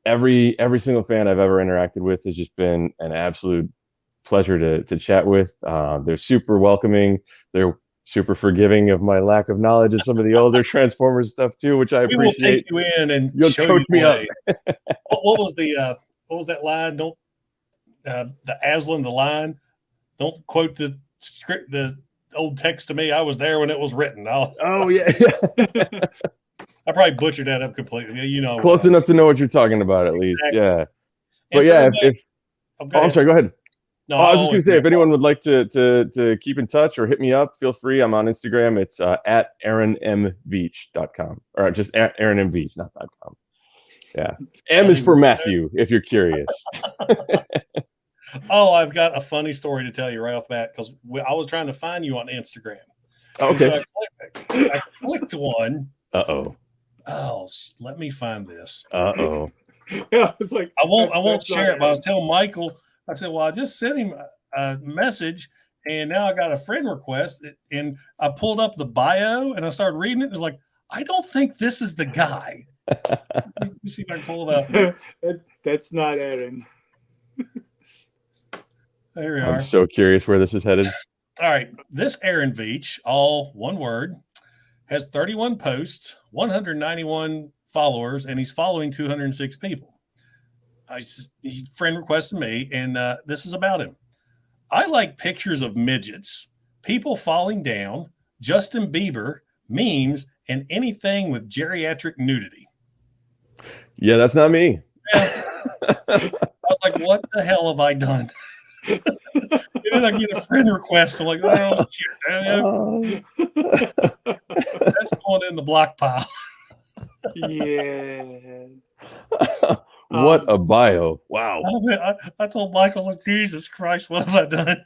Every single fan I've ever interacted with has just been an absolute pleasure to chat with. They're super welcoming. They're super forgiving of my lack of knowledge of some of the older Transformers stuff too, which I appreciate. We will take you in and you'll show coach you me up. what was that line? Don't the Aslan the line. Don't quote the script, the old text to me. I was there when it was written. Oh yeah. I probably butchered that up completely. Close enough to know what you're talking about at least. Exactly. Yeah. And But yeah, if I'm sorry, go ahead. No, I was just gonna say, if anyone would like to keep in touch or hit me up, feel free. I'm on Instagram. It's at AaronMVeach.com or just at AaronMVeach, not .com. Yeah, M is for Matthew, if you're curious. Oh, I've got a funny story to tell you right off the bat because I was trying to find you on Instagram. Okay. So I clicked one. Uh-oh. Oh, let me find this. Uh-oh. Yeah, it's like I won't share it, but I was telling Michael, I said, well, I just sent him a message and now I got a friend request and I pulled up the bio and I started reading it. It was like, I don't think this is the guy. Let me see if I can pull it up. That's not Aaron. There we are. I'm so curious where this is headed. All right. This Aaron Veach, all one word, has 31 posts, 191 followers, and he's following 206 people. He friend requested me, and this is about him. I like pictures of midgets, people falling down, Justin Bieber, memes, and anything with geriatric nudity. Yeah, that's not me. Yeah. I was like, what the hell have I done? And then I get a friend request. I'm like, oh, shit. That's going in the block pile. Yeah. What a bio. Wow. I told Michael, I was like, Jesus Christ, what have I done?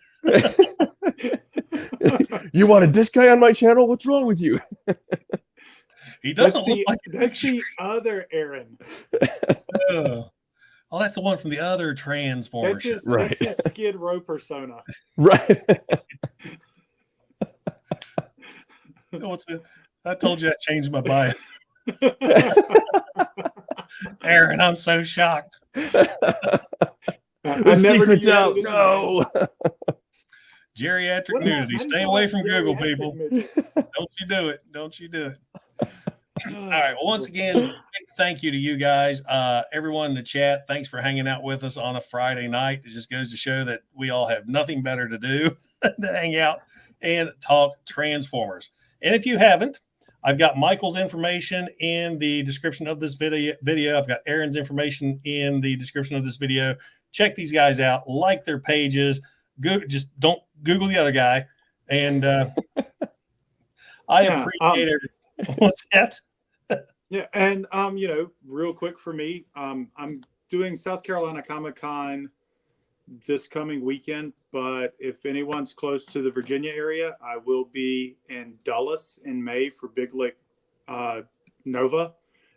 You wanted this guy on my channel? What's wrong with you? He doesn't look like that's the other Aaron. Oh, that's the one from the other Transformers. That's his Skid Row persona. Right. I told you I changed my bio. Aaron, I'm so shocked. The secret's out. No. Geriatric nudity. Stay away from Google, people. Don't you do it. Don't you do it. All right. Well, once again, big thank you to you guys. Everyone in the chat, thanks for hanging out with us on a Friday night. It just goes to show that we all have nothing better to do than to hang out and talk Transformers. And if you haven't, I've got Michael's information in the description of this video. I've got Aaron's information in the description of this video. Check these guys out. Like their pages. Just don't Google the other guy. And I appreciate everything. What's that? Yeah, and real quick for me, I'm doing South Carolina Comic-Con this coming weekend, but if anyone's close to the Virginia area, I will be in Dulles in May for Big Lick Nova,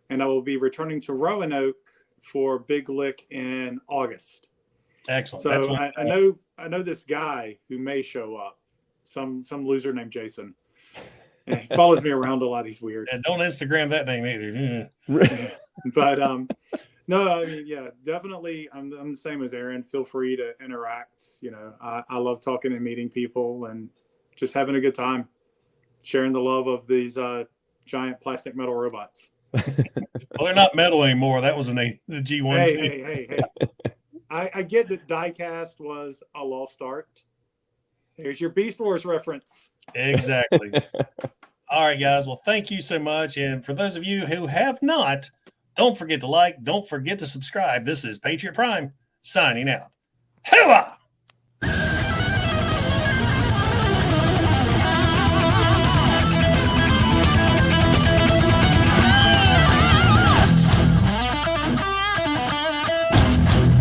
and I will be returning to Roanoke for Big Lick in August. Excellent. So I know this guy who may show up, some loser named Jason. And he follows me around a lot. He's weird. And don't Instagram that name either. But No, I mean, yeah, definitely. I'm the same as Aaron. Feel free to interact. I love talking and meeting people and just having a good time, sharing the love of these giant plastic metal robots. Well, they're not metal anymore. That was the G1. Hey. I get that diecast was a lost art. There's your Beast Wars reference. Exactly. All right, guys. Well, thank you so much. And for those of you who have not, don't forget to like, don't forget to subscribe. This is Patriot Prime signing out. Hooah!